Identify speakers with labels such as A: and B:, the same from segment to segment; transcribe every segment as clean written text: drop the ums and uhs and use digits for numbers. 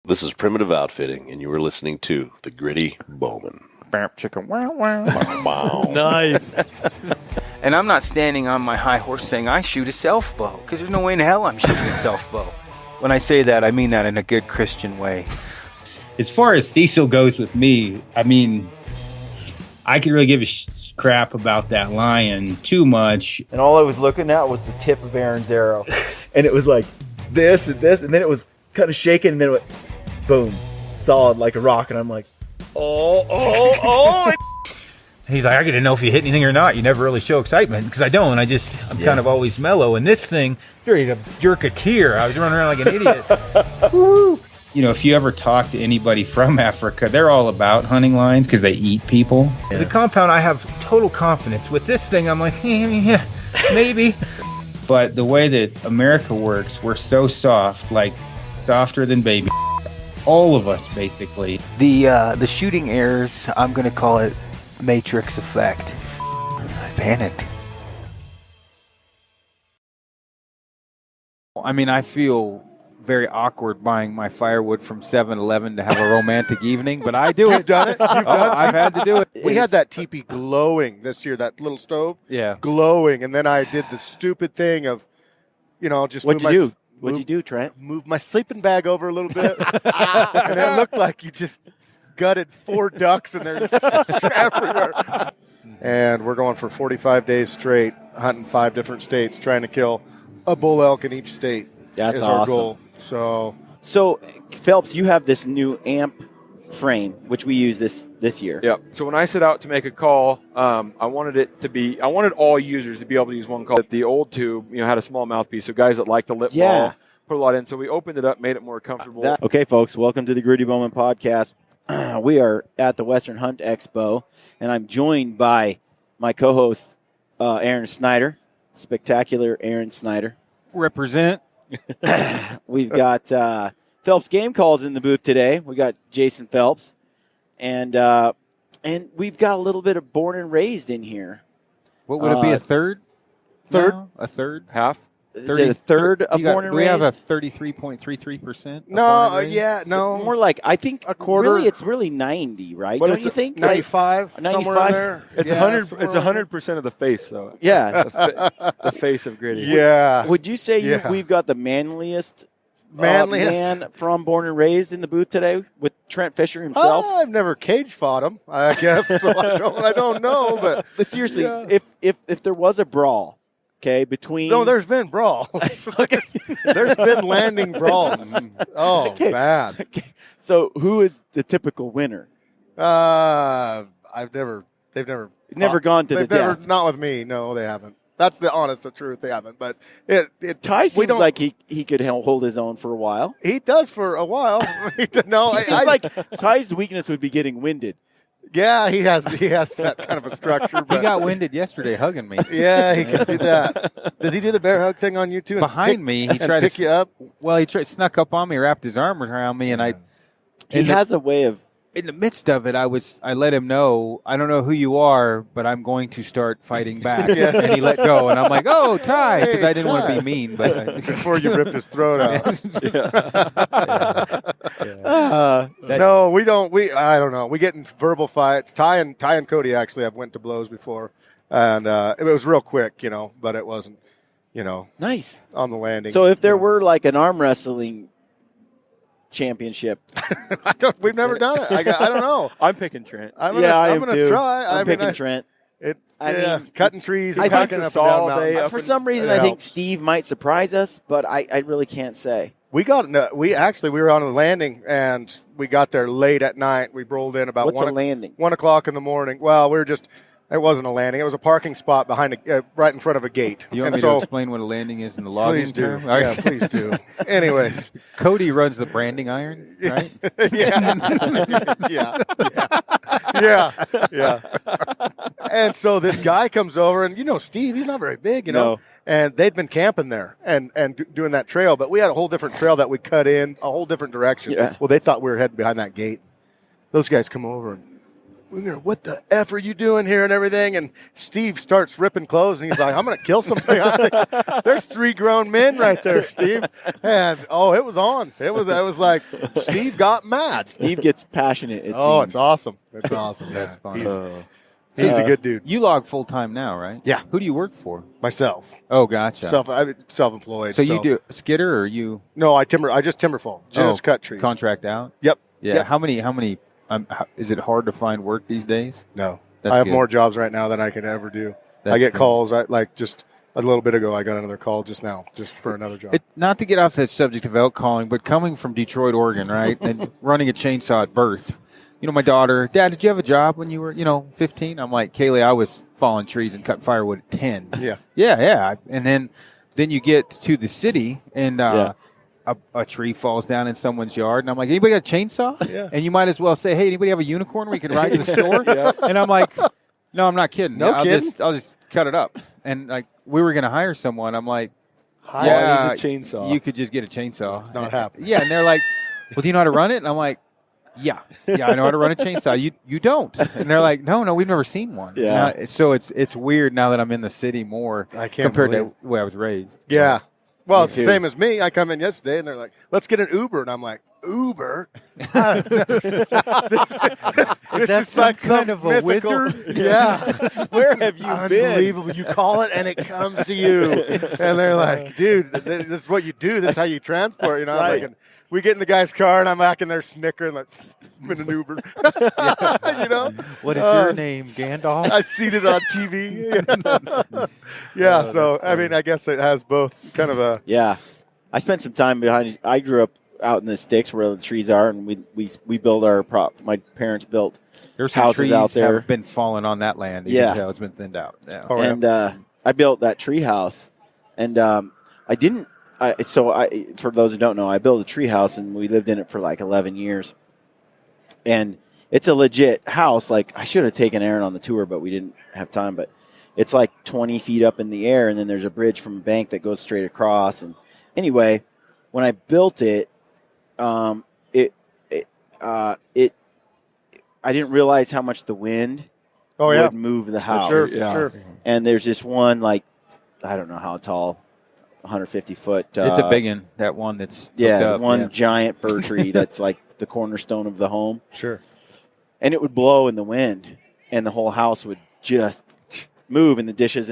A: This is Primitive Outfitting, and you are listening to the Gritty Bowmen.
B: Chicken. Wow, wow.
A: Wow.
C: Nice.
B: And I'm not standing on my high horse saying I shoot a self-bow, because there's no way in hell I'm shooting a self-bow. When I say that, I mean that in a good Christian way.
D: As far as Cecil goes with me, I mean, I could really give a crap about that lion too much.
E: And all I was looking at was the tip of Aaron's arrow. And it was like this and this, and then it was kind of shaking, and then it went boom, solid like a rock. And I'm like, oh.
D: He's like, I got to know if you hit anything or not. You never really show excitement, because I don't. I'm kind of always mellow. And this thing, ready to jerk a tear. I was running around like an idiot. Woo! You know, if you ever talk to anybody from Africa, they're all about hunting lions because they eat people. Yeah. The compound, I have total confidence. With this thing, I'm like, yeah, maybe. But the way that America works, we're so soft, like softer than baby. All of us, basically.
B: The shooting errors, I'm going to call it Matrix effect. I panicked.
C: I mean, I feel very awkward buying my firewood from 7-Eleven to have a romantic evening, but I do it.
F: You've done it?
C: I've had to do it.
F: We had that teepee glowing this year, that little stove.
C: Yeah.
F: Glowing. And then I did the stupid thing of, just
E: What'd you do, Trent?
F: Move my sleeping bag over a little bit. And it looked like you just gutted 4 ducks and they're just everywhere. And we're going for 45 days straight, hunting 5 different states, trying to kill a bull elk in each state.
E: That's
F: is
E: awesome.
F: Our goal.
E: So, Phelps, you have this new amp frame, which we use this year.
G: Yep. So when I set out to make a call, I wanted all users to be able to use one call. The old tube, had a small mouthpiece, so guys that like the lip ball put a lot in. So we opened it up, made it more comfortable.
E: Okay, folks, welcome to the Gritty Bowmen podcast. We are at the Western Hunt Expo, and I'm joined by my co-host, Aaron Snyder, spectacular Aaron Snyder.
C: Represent.
E: We've got Phelps Game Calls in the booth today. We got Jason Phelps, and we've got a little bit of Born and Raised in here.
C: What would it be, a third?
G: Now?
C: A third?
G: Half?
E: Is it a third of Born and Raised?
C: We have a 33.33%.
F: No,
E: So more like, I think
F: a quarter.
E: Really, it's really 90, right?
F: But
E: Don't you think?
F: 95,
E: 95?
F: somewhere in there.
G: It's 100. It's 100% of the face, though.
E: Yeah.
G: The face of Gritty.
F: Yeah.
E: Would you say we've got the manliest man from Born and Raised in the booth today with Trent Fisher himself?
F: I've never cage fought him, I guess, so I don't know. But
E: seriously, if there was a brawl, okay, between
F: there's been brawls. There's been landing brawls. Oh,
E: Okay.
F: bad.
E: Okay. So who is the typical winner?
F: They've never
E: Gone to the death.
F: Not with me. No, they haven't. That's the honest truth. They haven't. But
E: Ty seems like he could hold his own for a while.
F: He does for a while.
E: It seems like Ty's weakness would be getting winded.
F: Yeah, he has that kind of a structure. But
C: He got winded yesterday hugging me.
F: yeah, he can do that. Does he do the bear hug thing on you too?
C: Behind me, he tried
F: pick
C: to
F: you up.
C: Well, he snuck up on me, wrapped his arm around me, and
E: He has a way of.
C: in the midst of it, I let him know, I don't know who you are, but I'm going to start fighting back.
F: Yes.
C: And he let go, and I'm like, oh, Ty, because
F: Hey,
C: I didn't want to
F: Ty.
C: be mean. But
F: Before you ripped his throat out.
E: Uh,
F: No, we don't. I don't know. We get in verbal fights. Ty and Cody actually have went to blows before, and it was real quick, but it wasn't,
E: nice.
F: on the landing.
E: So if there were like an arm wrestling championship,
F: we've never done it. I don't know.
G: I'm picking Trent.
F: I'm
E: I am
F: gonna
E: too.
F: try.
E: I'm picking Trent. I mean,
F: cutting trees and
E: I think
F: hacking
G: it's
F: up and down
G: all day
F: mountains.
E: For some reason, I think Steve might surprise us, but I really can't say.
F: We were on a landing and we got there late at night. We rolled in about
E: What's a landing?
F: 1 o'clock in the morning. Well, it wasn't a landing. It was a parking spot behind right in front of a gate.
C: you want me to explain what a landing is in the logging
F: Please do.
C: term?
F: Yeah, please do. Anyways.
C: Cody runs the branding iron, right?
F: Yeah. And so this guy comes over, and Steve, he's not very big,
E: No.
F: And they'd been camping there and doing that trail, but we had a whole different trail that we cut in a whole different direction.
E: Yeah.
F: Well, they thought we were heading behind that gate. Those guys come over and what the F are you doing here and everything? And Steve starts ripping clothes, and he's like, I'm going to kill somebody. I'm like, there's 3 grown men right there, Steve. And, it was on. It was like Steve got mad.
E: Steve gets passionate. It
F: Oh,
E: seems.
F: it's awesome. It's awesome.
C: That's fun.
F: He's a good dude.
C: You log full time now, right?
F: Yeah.
C: Who do you work for?
F: Myself.
C: Oh, gotcha.
F: Self-employed.
C: So you do skidder, or you
F: No, I just timber fall. Just cut trees.
C: contract out?
F: Yep.
C: Yeah.
F: Yep.
C: How many? Is it hard to find work these days?
F: No.
C: That's
F: I have
C: good.
F: more jobs right now than I could ever do. I
C: That's
F: get
C: good.
F: calls. Just a little bit ago, I got another call just now, just for another job.
C: Not to get off that subject of elk calling, but coming from Detroit, Oregon, right, and running a chainsaw at birth. My daughter, Dad, did you have a job when you were, 15? I'm like, Kaylee, I was falling trees and cutting firewood at 10.
F: Yeah.
C: Yeah. And then you get to the city and a tree falls down in someone's yard. And I'm like, anybody got a chainsaw?
F: Yeah.
C: And you might as well say, hey, anybody have a unicorn we can ride to the store? And I'm like, no, I'm not kidding.
F: No
C: I'll
F: kidding?
C: I'll just cut it up. And like, we were going to hire someone. I'm like,
E: Yeah, needs a chainsaw.
C: you could just get a chainsaw.
F: It's not happening.
C: Yeah, and they're like, well, do you know how to run it? And I'm like, yeah, I know how to run a chainsaw. You don't. And they're like, no, we've never seen one.
E: Yeah.
C: Now, so it's weird now that I'm in the city more
F: I can't
C: compared
F: believe
C: to the way I was raised.
F: Yeah. Well, it's the
E: too.
F: same as me. I come in yesterday, and they're like, let's get an Uber. And I'm like, Uber? This
C: that
F: is like
C: some kind
F: some
C: of a
F: mythical-
C: wizard?
F: Yeah.
E: Where have you been?
F: Unbelievable. You call it, and it comes to you. And they're like, dude, this is what you do. This is how you transport.
E: That's
F: I'm
E: right.
F: like, and we get in the guy's car, and I'm back in there snickering, like, I'm in an Uber.
C: What is your name, Gandalf?
F: I seen it on TV. Yeah, so, I mean, I guess it has both kind of a.
E: Yeah. I spent some time behind it. I grew up out in the sticks where the trees are, and we build our prop. My parents built
C: There's some
E: houses
C: trees
E: out there.
C: have been falling on that land. You
E: Yeah.
C: can tell it's been thinned out. Yeah.
F: Oh, yeah.
E: And I built that tree house. And I didn't. For those who don't know, I built a tree house, and we lived in it for like 11 years. And it's a legit house. Like, I should have taken Aaron on the tour, but we didn't have time. But it's like 20 feet up in the air, and then there's a bridge from a bank that goes straight across. And anyway, when I built it, I didn't realize how much the wind
F: Oh, yeah.
E: would move the house.
F: Sure,
B: Yeah.
F: sure.
E: And there's this one, like, I don't know how tall, 150 foot.
C: It's a big one, that one that's hooked
E: Yeah,
C: up.
E: one
C: Yeah.
E: giant fir tree that's like the cornerstone of the home.
F: Sure.
E: And it would blow in the wind, and the whole house would just move, and the dishes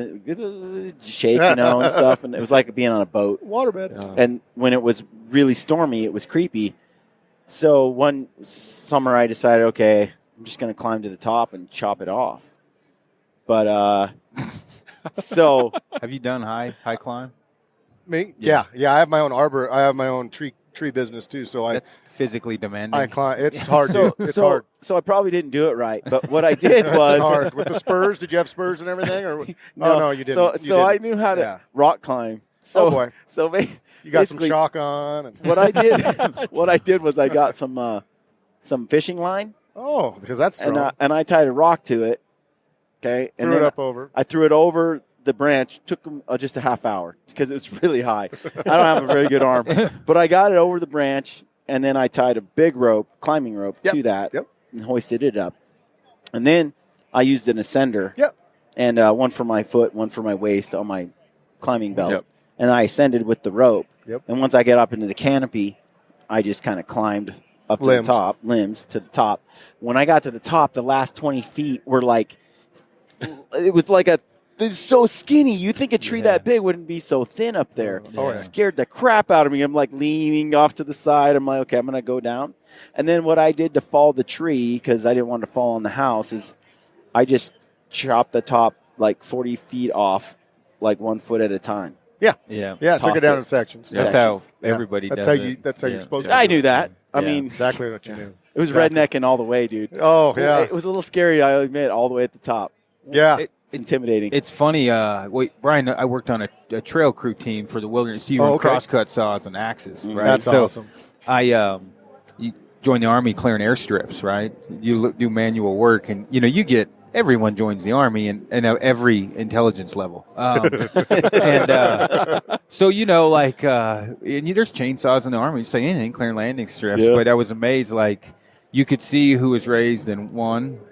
E: shake, and stuff. And it was like being on a boat.
F: Waterbed.
E: And when it was really stormy, it was creepy. So one summer I decided, okay, I'm just going to climb to the top and chop it off. But so
C: Have you done high climb?
F: Me? Yeah. I have my own arbor. I have my own tree business too. So
C: That's physically demanding.
F: I climb. It's hard.
E: so,
F: dude. It's
E: so,
F: hard.
E: so I probably didn't do it right. But what I did
F: It's
E: was
F: hard with the spurs. Did you have spurs and everything? Or no, you didn't.
E: So
F: You
E: so I
F: didn't.
E: knew how to
F: Yeah.
E: rock climb. So
F: Oh, boy.
E: So
F: You got some
E: basically,
F: chalk on. And,
E: What I did was I got some fishing line,
F: because that's strong.
E: and I tied a rock to it. Okay, and
F: Threw it
E: then
F: up over.
E: I threw it over the branch. Took just a half hour because it was really high. I don't have a very good arm, but I got it over the branch, and then I tied a big rope, climbing rope, to that, and hoisted it up. And then I used an ascender, and one for my foot, one for my waist on my climbing belt, and I ascended with the rope. And once I get up into the canopy, I just kind of climbed up to the top, limbs to the top. When I got to the top, the last 20 feet were like, it was like it's so skinny. You think a tree that big wouldn't be so thin up there. It scared the crap out of me. I'm like leaning off to the side. I'm like, okay, I'm going to go down. And then what I did to fall the tree, because I didn't want to fall on the house, is I just chopped the top like 40 feet off, like 1 foot at a time.
C: Yeah.
F: Took it down in sections.
C: That's how everybody
F: that's
C: does
F: how
C: it.
F: That's how you're supposed to.
E: I
F: do
E: knew
F: it.
E: that. I
C: Yeah.
E: mean,
F: Exactly what you knew.
E: it was
F: Exactly.
E: rednecking all the way, dude.
F: Oh yeah.
E: It was a little scary, I admit, all the way at the top.
F: Yeah.
E: It's intimidating.
C: It's funny. Brian, I worked on a trail crew team for the wilderness. You run crosscut saws and axes, right?
F: That's awesome.
C: You join the Army clearing airstrips, right? You do manual work, and you get everyone joins the Army and every intelligence level. So and there's chainsaws in the Army. You say anything clearing landing strips, but I was amazed, you could see who was raised in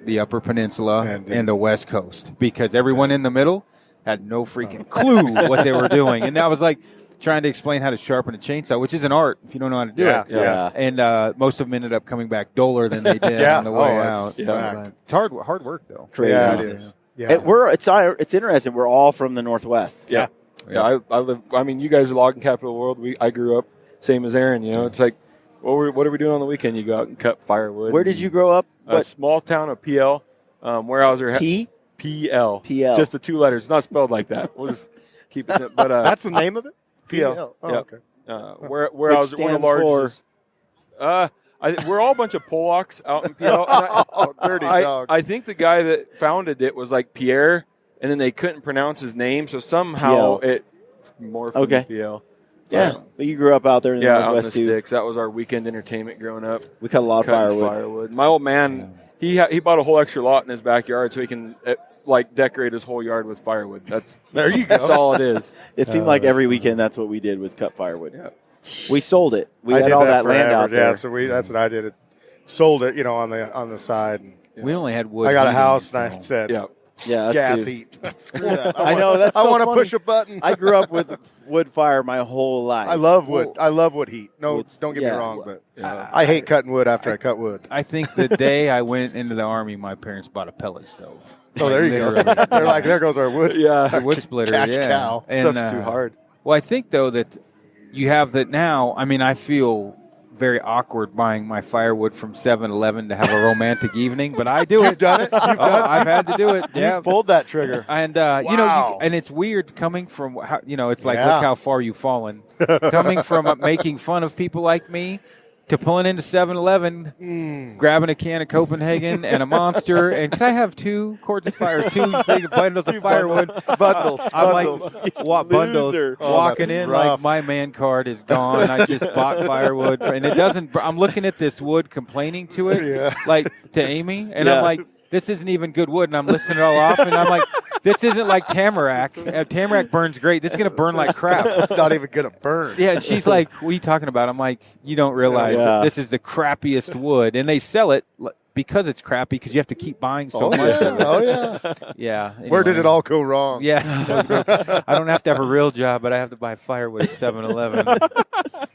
C: the Upper Peninsula and the West Coast, because everyone in the middle had no freaking clue what they were doing. And I was like trying to explain how to sharpen a chainsaw, which is an art if you don't know how to do it.
E: Yeah.
C: And most of them ended up coming back duller than they did on the way out. It's hard work, though.
E: Crazy.
F: Yeah, it is. Yeah.
E: It's interesting. We're all from the Northwest.
G: Yeah. I live. I mean, you guys are logging capital of the world. I grew up same as Aaron. You know, it's like, what are we doing on the weekend? You go out and cut firewood.
E: Where did you grow up?
G: A small town of PL. Weyerhaeuser. PL.
E: PL.
G: Just the 2 letters. It's not spelled like that. We'll just keep it simple. But
F: That's the name of it?
G: PL.
F: Oh,
G: yep.
F: okay.
G: Weyerhaeuser, one of the largest. We're all a bunch of Polacks out in PL.
F: Dirty dog.
G: I think the guy that founded it was like Pierre, and then they couldn't pronounce his name, so somehow it morphed into PL.
E: Yeah, but you grew up out there in the Northwest,
G: out in the sticks. That was our weekend entertainment growing up.
E: We cut a lot of firewood.
G: My old man, he bought a whole extra lot in his backyard so he can decorate his whole yard with firewood.
F: There you go.
G: That's all it is.
E: It seemed like every weekend that's what we did was cut firewood.
G: Yeah.
E: We sold it. We
F: I
E: had
F: did
E: all that land
F: forever.
E: out there.
F: Yeah, so that's what I did. It sold it, on the side. And
C: We only had wood.
F: I got a
C: heating,
F: house, and I
C: so-
F: said,
E: Yeah, us
F: gas
E: too.
F: heat. Screw that.
E: I know, that's
F: I
E: so
F: want to
E: funny.
F: push a button.
E: I grew up with wood fire my whole life.
F: I love wood. I love wood heat. No,
E: Wood's-
F: don't get me
E: yeah.
F: wrong, but I hate cutting wood after I cut wood.
C: I think the day I went into the Army, my parents bought a pellet stove.
F: Oh, there you go.
C: Literally.
F: They're like, there goes our wood.
C: A wood splitter,
F: Cash
C: yeah.
F: cow.
C: And,
G: Stuff's too hard.
C: Well, I think, though, that you have that now. I mean, I feel very awkward buying my firewood from 7-Eleven to have a romantic evening, but I do it.
F: You've done it. You've done it.
C: I've had to do it. Yeah.
F: You've pulled that trigger.
C: And,
G: Wow.
C: and it's weird coming from, it's like,
F: Yeah.
C: look how far you've fallen. Coming from making fun of people like me to pulling into 7-Eleven, grabbing a can of Copenhagen and a Monster, and can I have 2 cords of fire, 2 big bundles of firewood?
F: Bundles.
C: I'm
F: Bundles.
C: like, what bundles?
E: Loser.
F: Oh,
C: Walking
F: that's
C: in
F: rough.
C: like my man card is gone. I just bought firewood, and it doesn't. I'm looking at this wood, complaining to it, like to Amy, and I'm like, this isn't even good wood, and I'm listing it all off, and I'm like, this isn't like tamarack. Tamarack burns great. This is gonna burn like crap.
F: Not even going to burn.
C: Yeah, and she's like, what are you talking about? I'm like, you don't realize that this is the crappiest wood, and they sell it because it's crappy because you have to keep buying so much. of it.
F: Oh, yeah.
C: Yeah.
F: Where did
C: anyway.
F: it all go wrong?
C: Yeah. I don't have to have a real job, but I have to buy firewood at 7-Eleven.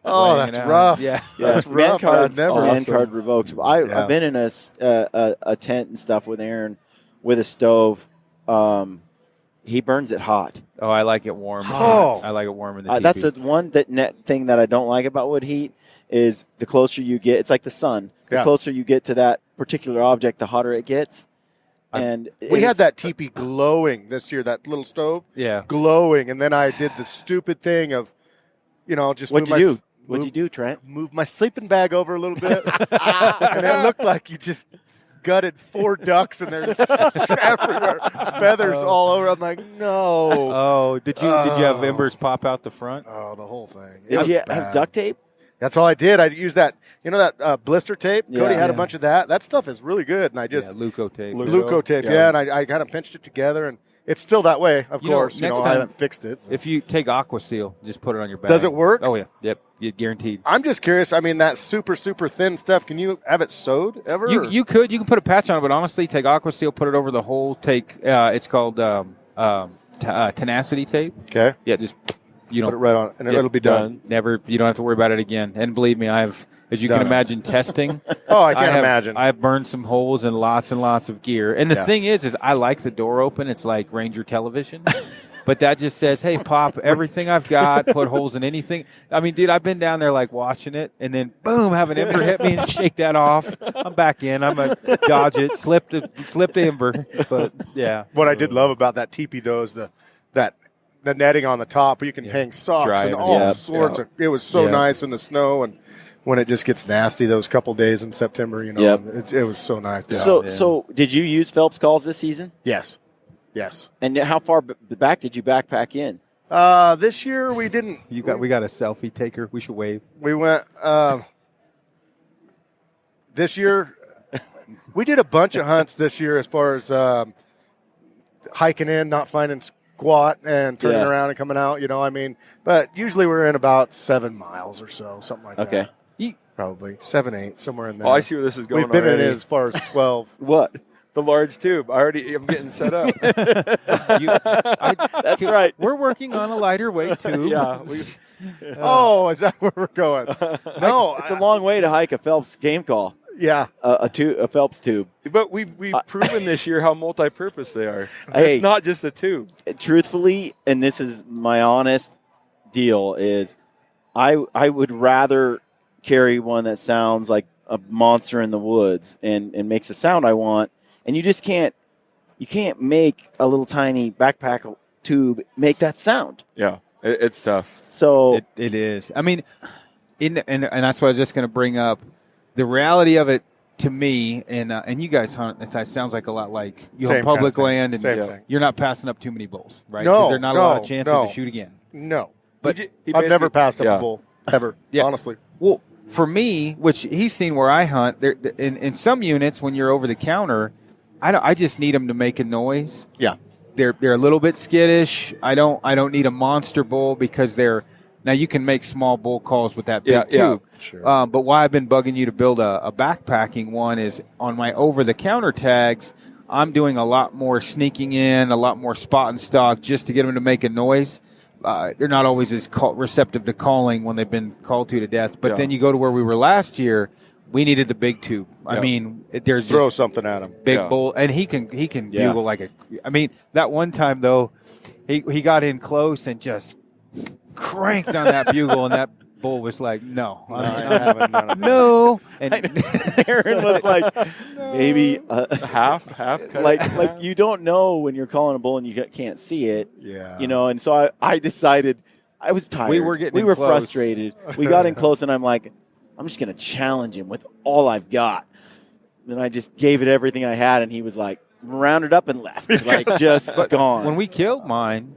F: Oh, that's rough.
C: Yeah.
F: That's
E: man
F: rough.
E: card,
F: I'd never.
E: man card revoked. I've been in a tent and stuff with Aaron with a stove. He burns it hot.
C: Oh, I like it warm.
F: Oh.
C: I like it warm in the teepee.
E: That's the one thing that I don't like about wood heat is the closer you get. It's like the sun. The closer you get to that particular object, the hotter it gets. And
F: We had that teepee glowing this year, that little stove.
C: Yeah.
F: Glowing. And then I did the stupid thing of, just
E: What'd
F: move
E: you
F: my
E: do? What'd you do, Trent?
F: Move my sleeping bag over a little bit. And it looked like you just gutted 4 ducks and they're everywhere. Feathers all over. I'm like, no.
C: Oh, did you have embers pop out the front?
F: Oh, the whole thing. It
E: Did
F: was
E: you have
F: bad.
E: duct tape?
F: That's all I did. I used that, that blister tape.
E: Yeah.
F: Cody had a
E: Yeah.
F: bunch of that. That stuff is really good. And I just,
C: Leuco tape.
F: Leuco tape, and I kind of pinched it together. And it's still that way, of course.
C: next
F: I
C: time-
F: haven't fixed it.
C: If you take Aqua Seal, just put it on your back.
F: Does it work?
C: Oh, yeah. Yep. You guaranteed.
F: I'm just curious. I mean, that super, super thin stuff, can you have it sewed ever?
C: You can put a patch on it, but honestly, take Aqua Seal, put it over the hole. It's called tenacity tape.
F: Okay.
C: Yeah, just
F: Put it right on, and it'll be done.
C: Never, you don't have to worry about it again. And believe me, as you can
F: Done it.
C: imagine, testing.
F: Oh, I can't imagine.
C: I've burned some holes and lots of gear. And the thing is I like the door open. It's like Ranger television. But that just says, hey, Pop, everything I've got, put holes in anything. I mean, dude, I've been down there like watching it, and then boom, have an ember hit me and shake that off. I'm back in. I'm going to dodge it, slip the ember. But, yeah.
F: What I did love about that teepee, though, is the netting on the top. You can hang socks
C: Dry
F: and
C: it.
F: all
E: Yeah.
F: sorts of. It was so
C: Yeah.
F: nice in the snow, and when it just gets nasty, those couple days in September,
E: Yep.
F: it was so nice. Yeah.
E: So did you use Phelps calls this season?
F: Yes.
E: And how far back did you backpack in?
F: This year we didn't.
H: We got a selfie taker. We should wave.
F: We went. This year, we did a bunch of hunts this year as far as hiking in, not finding squat, and turning around and coming out. But usually we're in about 7 miles or so, something like that.
E: Okay.
F: probably 7, 8, somewhere in there.
G: Oh, I see where this is going.
F: We've been
G: already.
F: in it as far as 12.
E: What?
G: The large tube. I'm getting set up.
E: That's right.
C: We're working on a lighter weight tube.
G: Yeah.
F: Oh, is that where we're going? No,
E: It's a long way to hike a Phelps game call.
F: Yeah.
E: A Phelps tube.
G: But we've proven this year how multi-purpose they are.
E: Hey.
G: It's not just a tube.
E: Truthfully, and this is my honest deal, is I would rather carry one that sounds like a monster in the woods and makes the sound I want. And you just can't make a little tiny backpack tube make that sound.
G: Yeah, it's tough.
E: So
C: It is. I mean, and that's what I was just going to bring up. The reality of it to me, and you guys hunt, that sounds like a lot like you
F: Same
C: hunt public
F: kind of thing.
C: land, and
F: Same thing.
C: you're not passing up too many bulls, right?
F: No,
C: 'Cause there's not a lot of
F: no,
C: chances
F: no.
C: to shoot again.
F: No.
C: But
G: He
F: I've never
G: basically-
F: passed up
G: yeah.
F: a bull, ever,
C: Yeah.
F: honestly.
C: Well, for me, which he's seen where I hunt, in some units when you're over the counter, I just need them to make a noise.
F: Yeah.
C: They're a little bit skittish. I don't need a monster bull because now you can make small bull calls with that big
G: Yeah,
C: tube.
F: Sure.
C: But why I've been bugging you to build a backpacking one is on my over the counter tags. I'm doing a lot more sneaking in, a lot more spot and stock just to get them to make a noise. They're not always as receptive to calling when they've been called to death. But
G: Yeah.
C: then you go to where we were last year. We needed the big tube. I
G: Yeah.
C: mean, there's
F: Throw
C: just
F: something at him.
C: big
G: Yeah.
C: bull, and he can
E: Yeah.
C: bugle like a. I mean, that one time though, he got in close and just cranked on that bugle, and that bull was like, "No,
F: I haven't done it.
C: no." And
E: Aaron was like, maybe
G: half cut.
E: like you don't know when you're calling a bull and you can't see it.
F: Yeah.
E: And so I decided I was tired.
C: We were getting
E: we
C: in
E: were
C: close.
E: frustrated. We got in close, and I'm like, I'm just going to challenge him with all I've got. Then I just gave it everything I had, and he was like, rounded up and left, like just gone.
C: when we killed mine,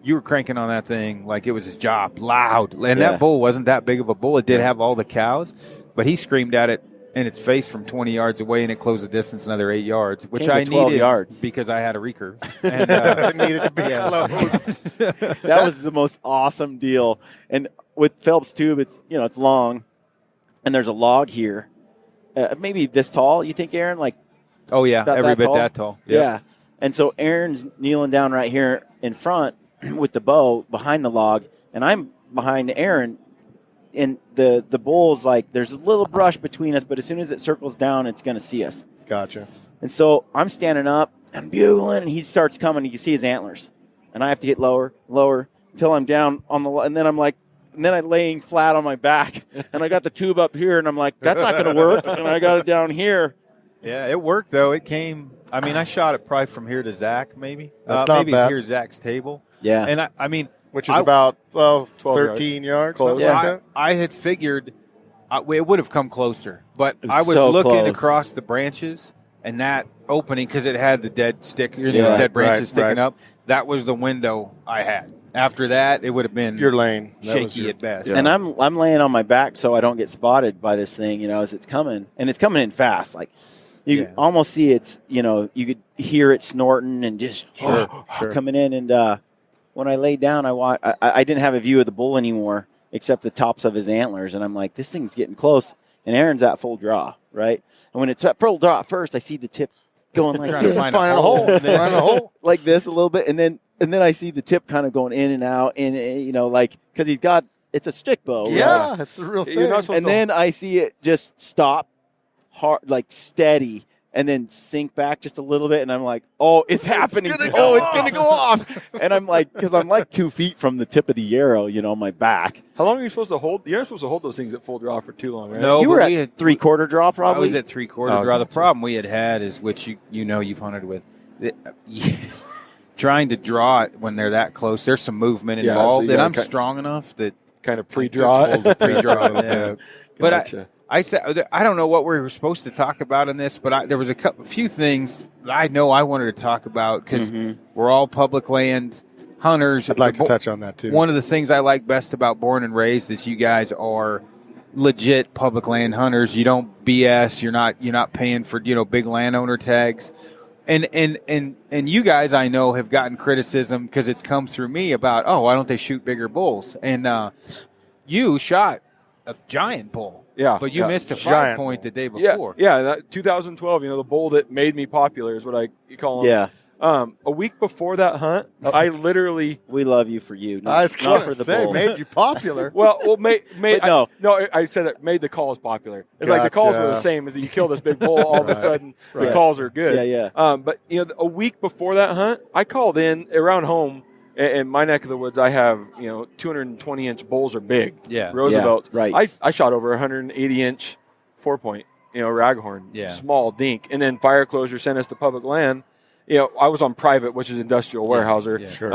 C: you were cranking on that thing like it was his job, loud. And
E: Yeah.
C: that bull wasn't that big of a bull. It did have all the cows, but he screamed at it in its face from 20 yards away, and it closed the distance another 8 yards, which
E: Came to
C: I
E: 12
C: needed
E: yards.
C: because I had a recurve. And,
F: It needed to be close.
E: That was the most awesome deal. And with Phelps tube, it's it's long, and there's a log here, maybe this tall. You think, Aaron? Like,
C: oh yeah,
E: about
C: every
E: that
C: bit
E: tall?
C: that tall.
E: Yeah. And so Aaron's kneeling down right here in front with the bow behind the log, and I'm behind Aaron. And the bull's like, there's a little brush between us, but as soon as it circles down, it's going to see us.
F: Gotcha.
E: And so I'm standing up and bugling, and he starts coming. You can see his antlers, and I have to get lower until I'm down on the. And then I'm like, and then I'm laying flat on my back, and I got the tube up here, and I'm like, that's not going to work. And I got it down here.
H: Yeah, it worked though. It came. I mean, I shot it probably from here to Zach, maybe.
F: That's not
H: maybe
F: bad.
H: here's Zach's table.
E: Yeah.
H: And I mean,
F: Which is
H: I-
F: about
G: 12
F: 13 yards.
G: Close.
F: Something
E: Yeah.
F: like that.
C: I had figured it would have come closer, but
E: It was
C: I was
E: so
C: looking
E: close.
C: across the branches, and that opening, because it had the dead stick,
E: Yeah.
C: dead branches
F: Right,
C: sticking
F: right.
C: up, that was the window I had. After that, it would have been
F: Your lane. That was
C: shaky
F: your-
C: at best.
E: And I'm laying on my back so I don't get spotted by this thing, as it's coming. And it's coming in fast. Like, you
C: Yeah.
E: almost see it's, you could hear it snorting and just
F: Sure.
E: coming in. And when I laid down, I didn't have a view of the bull anymore except the tops of his antlers. And I'm like, this thing's getting close. And Aaron's at full draw, right? And when it's at full draw at first, I see the tip going like
C: Trying to
E: this.
C: find
F: Find a hole. Find a hole.
E: Like this a little bit. And then I see the tip kind of going in and out. And, because it's a stick bow. right?
F: Yeah, that's the real thing.
G: You're not supposed
E: And
G: to.
E: then I see it just stop hard, like steady, and then sink back just a little bit. And I'm like, oh, it's happening. It's going to go off. And I'm like, because I'm like 2 feet from the tip of the arrow, on my back.
G: How long are you supposed to hold? You're not supposed to hold those things at full draw for too long, right?
C: No,
E: you
C: but
E: were
C: we
E: at
C: had
E: 3/4 draw,
C: I
E: probably.
C: was at 3/4
G: Oh,
C: draw. The
G: gotcha.
C: problem we had is, which you've hunted with, trying to draw it when they're that close. There's some movement
G: Yeah, so
C: involved,
G: you
C: and
G: gotta
C: I'm
G: cut-
C: strong enough that
G: kind of
C: I
G: pre-draw.
C: just hold the pre-draw.
F: A little
C: yeah.
F: bit.
C: But
G: Gotcha.
C: I said I don't know what we were supposed to talk about in this, but there was a few things that I know I wanted to talk about because we're all public land hunters.
F: I'd like to touch on that too.
C: One of the things I like best about Born and Raised is you guys are legit public land hunters. You don't BS. You're not paying for big landowner tags. And you guys I know have gotten criticism because it's come through me about why don't they shoot bigger bulls? And you shot a giant bull.
G: Yeah.
C: But you missed a
F: Giant
C: 5-point the day
G: Yeah,
C: before.
G: yeah. That 2012, the bull that made me popular is what you call him.
E: Yeah.
G: A week before that hunt, I literally.
E: We love you for you.
F: I was
E: not
F: going
E: for
F: to
E: the
F: say,
E: bull.
F: made you popular.
G: Well, made.
E: But no.
G: I said that made the calls popular. It's like the calls were the
F: Gotcha.
G: same. As you kill this big bull, all of a sudden the calls are good.
E: Yeah,
G: But a week before that hunt, I called in around home. In my neck of the woods, I have 220-inch bulls are big.
C: Yeah.
G: Roosevelt.
E: Yeah, right.
G: I shot over 180-inch 4-point. Raghorn.
C: Yeah.
G: Small dink, and then fire closure sent us to public land. I was on private, which is industrial warehouser.
C: Yeah.
F: Sure.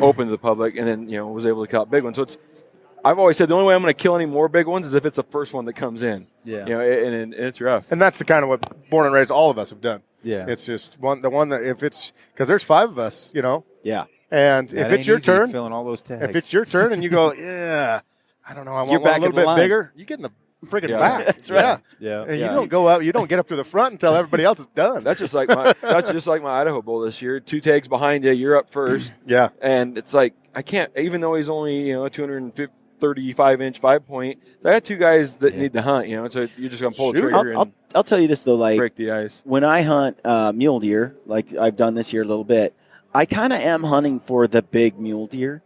G: Open to the public, and then was able to kill out big ones. So I've always said the only way I'm going to kill any more big ones is if it's the first one that comes in.
C: Yeah.
G: And it's rough.
F: And that's the kind of what born and raised all of us have done.
C: Yeah.
F: It's just the one that if it's because there's 5 of us,
E: Yeah.
F: and
C: That
F: if it's
C: ain't
F: your
C: easy
F: turn,
C: filling all those tags.
F: if it's your turn and you go, yeah, I don't know, I want
E: You're
F: one a
E: back
F: little
E: in the
F: bit
E: line.
F: bigger, you get in the friggin'
G: Yeah.
F: back.
E: That's right.
C: yeah.
F: And
G: Yeah.
F: you don't go out, you don't get up to the front until everybody else is done.
G: That's just like my Idaho bull this year. 2 tags behind you, you're up first,
F: yeah.
G: and it's like I can't. Even though he's only 235-inch 5-point, I got 2 guys that need to hunt. So you're just gonna pull the
F: Shoot.
G: trigger
E: I'll tell you this though, like
G: break the ice.
E: when I hunt mule deer, like I've done this year a little bit, I kind of am hunting for the big mule deer.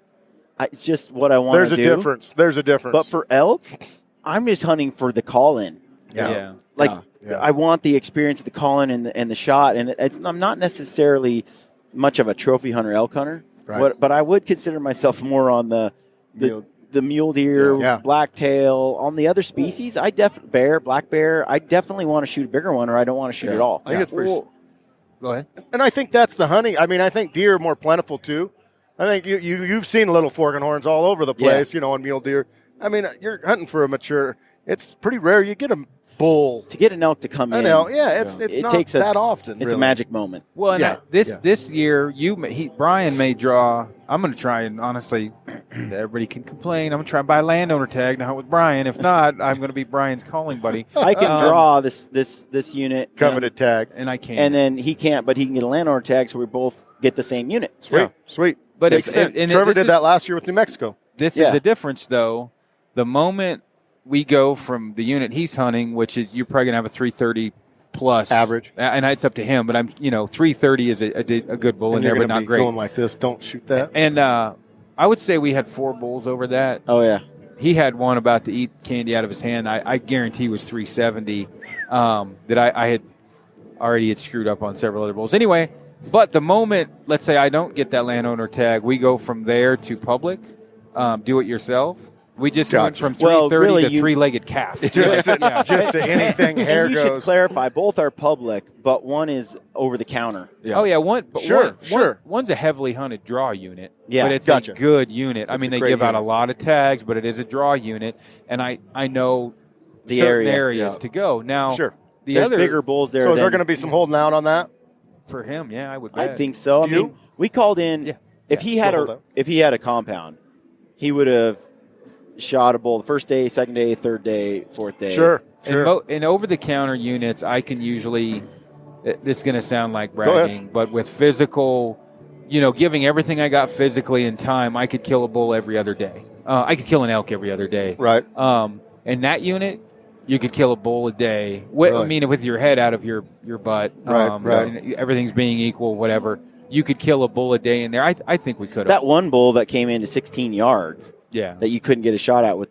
E: It's just what I want
F: There's
E: to
F: a
E: do.
F: difference. There's a difference.
E: But for elk, I'm just hunting for the call-in.
C: Yeah.
E: Like
F: Yeah.
E: I want the experience of the call-in and the shot, and I'm not necessarily much of a trophy hunter, elk hunter,
F: Right.
E: but I would consider myself more on the mule deer,
F: Yeah.
E: blacktail. On the other species, black bear, I definitely want to shoot a bigger one, or I don't want to shoot at all.
G: I think it's pretty.
C: Go ahead.
F: And I think that's the hunting. I mean, I think deer are more plentiful too. I think you've seen little fork and horns all over the place, on mule deer. I mean, you're hunting for a mature. It's pretty rare you get a bull.
E: To get an elk to come in,
F: It's
E: it
F: not
E: takes
F: that often.
E: It's
F: really.
E: a magic moment.
C: Well, and
F: Yeah,
C: this year, Brian may draw. I'm going to try and honestly, everybody can complain. I'm going to try and buy a landowner tag now with Brian. If not, I'm going to be Brian's calling buddy.
E: I can draw this unit,
F: Coveted tag.
C: And I can't.
E: and then he can't, but he can get a landowner tag, so we both get the same unit.
F: Sweet.
C: but
F: Makes sense. Trevor did that last year with New Mexico.
C: This
E: Yeah.
C: is the difference, though. The moment we go from the unit he's hunting, which is you're probably going to have a 330 plus
F: Average.
C: and it's up to him. But 330 is a good bull in
F: And
C: there,
F: you're
C: but
F: gonna
C: not
F: be
C: great.
F: going like this. Don't shoot that.
C: And I would say we had 4 bulls over that.
E: Oh yeah,
C: He had one about to eat candy out of his hand. I guarantee it was 370 that I had already screwed up on several other bulls. Anyway, but the moment, let's say I don't get that landowner tag, we go from there to public, do it yourself. We just went
F: Gotcha.
C: from
E: Well,
C: 330
E: really,
C: to
E: you-
C: three-legged calf.
F: Just to anything hair
E: and you should
F: goes.
E: clarify. Both are public, but one is over the counter.
C: Oh yeah,
F: Sure.
C: One's a heavily hunted draw unit.
E: Yeah,
C: but it's
F: gotcha.
C: a good unit. I mean,
F: a
C: they
F: great
C: give out a
F: unit.
C: lot of tags, but it is a draw unit, and I know
E: The
C: certain
E: area.
C: areas to go. Now,
F: Sure.
C: the
E: There's
C: other
E: bigger bulls there.
F: So is there
E: than-
F: going to be some holding out on that?
C: for him, yeah, I would.
E: I
C: Bet.
E: think so. I
F: You?
E: mean, we called in.
C: Yeah.
E: If he had
F: Hold up.
E: if he had a compound, he would have shot a bull the first day, second day, third day, fourth day.
F: Sure.
C: And over-the-counter units, I can usually. This is going to sound like
F: Go ahead.
C: bragging, but with physical, giving everything I got physically in time, I could kill a bull every other day. I could kill an elk every other day.
F: Right.
C: In that unit, you could kill a bull a day. I
F: Really?
C: mean, with your head out of your butt.
F: Right, right.
C: and everything's being equal, whatever. You could kill a bull a day in there. I think we could have.
E: That one bull that came into 16 yards
C: Yeah.
E: that you couldn't get a shot at with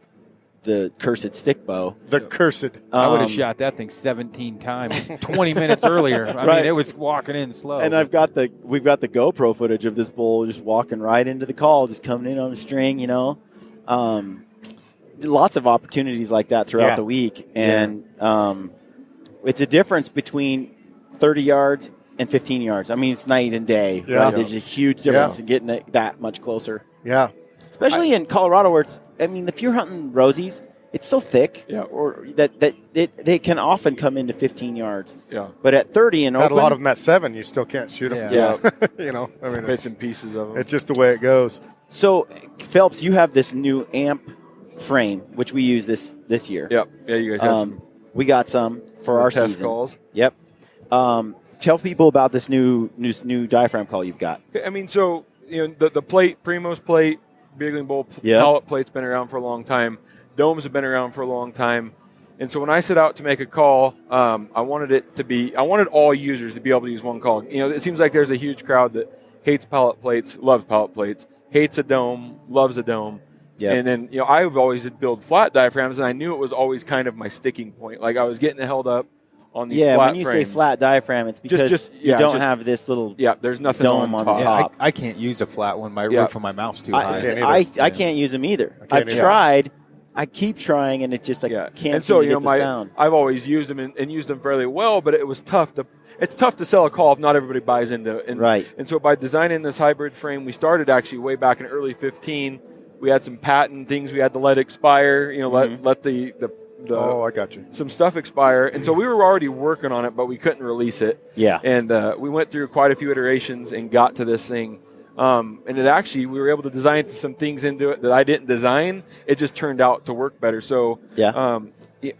E: the cursed stick bow.
F: The cursed.
C: I would have
E: Um,
C: shot that thing 17 times, 20 minutes earlier. I
E: Right.
C: mean, it was walking in slow.
E: And we've got the GoPro footage of this bull just walking right into the call, just coming in on a string. Lots of opportunities like that throughout
F: Yeah.
E: the week, and it's a difference between 30 yards and 15 yards. I mean, it's night and day.
F: Yeah.
E: Right? There's a huge difference
F: Yeah.
E: in getting it that much closer,
F: Yeah.
E: especially in Colorado, where it's. I mean, if you're hunting rosies, it's so thick,
G: Yeah.
E: or that they can often come into 15 yards.
G: Yeah.
E: But at 30 and
F: Had
E: open,
F: a lot of them at 7. You still can't shoot them.
E: Yeah.
F: I mean,
G: Bits and pieces of them.
F: it's just the way it goes.
E: So, Phelps, you have this new amp frame, which we use this year.
G: Yep. Yeah, you guys had some
E: We got some for our
G: test
E: season.
G: calls.
E: Yep. Tell people about this new diaphragm call you've got.
G: I mean, so the plate, Primo's plate, Bugling Bowl
E: Yeah.
G: pallet plate's been around for a long time. Domes have been around for a long time. And so when I set out to make a call, I wanted all users to be able to use one call. It seems like there's a huge crowd that hates pallet plates, loves pallet plates, hates a dome, loves a dome.
E: Yep.
G: And then, I've always did build flat diaphragms, and I knew it was always kind of my sticking point. Like I was getting held up on these flat
E: when you
G: frames.
E: say flat diaphragm, it's because you don't have this little
G: there's nothing
E: dome on the top.
C: I can't use a flat one. My roof of my mouth's too high.
E: I can't use them either. I've tried. I keep trying, and it's just can't
G: and so,
E: seem to get the sound.
G: I've always used them and used them fairly well, but it was tough to. It's tough to sell a call if not everybody buys into it.
E: Right.
G: And so by designing this hybrid frame, we started actually way back in early 15. We had some patent things we had to let expire. Let the
F: I got you.
G: Some stuff expire, and so we were already working on it, but we couldn't release it.
E: Yeah.
G: And we went through quite a few iterations and got to this thing. And we were able to design some things into it that I didn't design. It just turned out to work better. So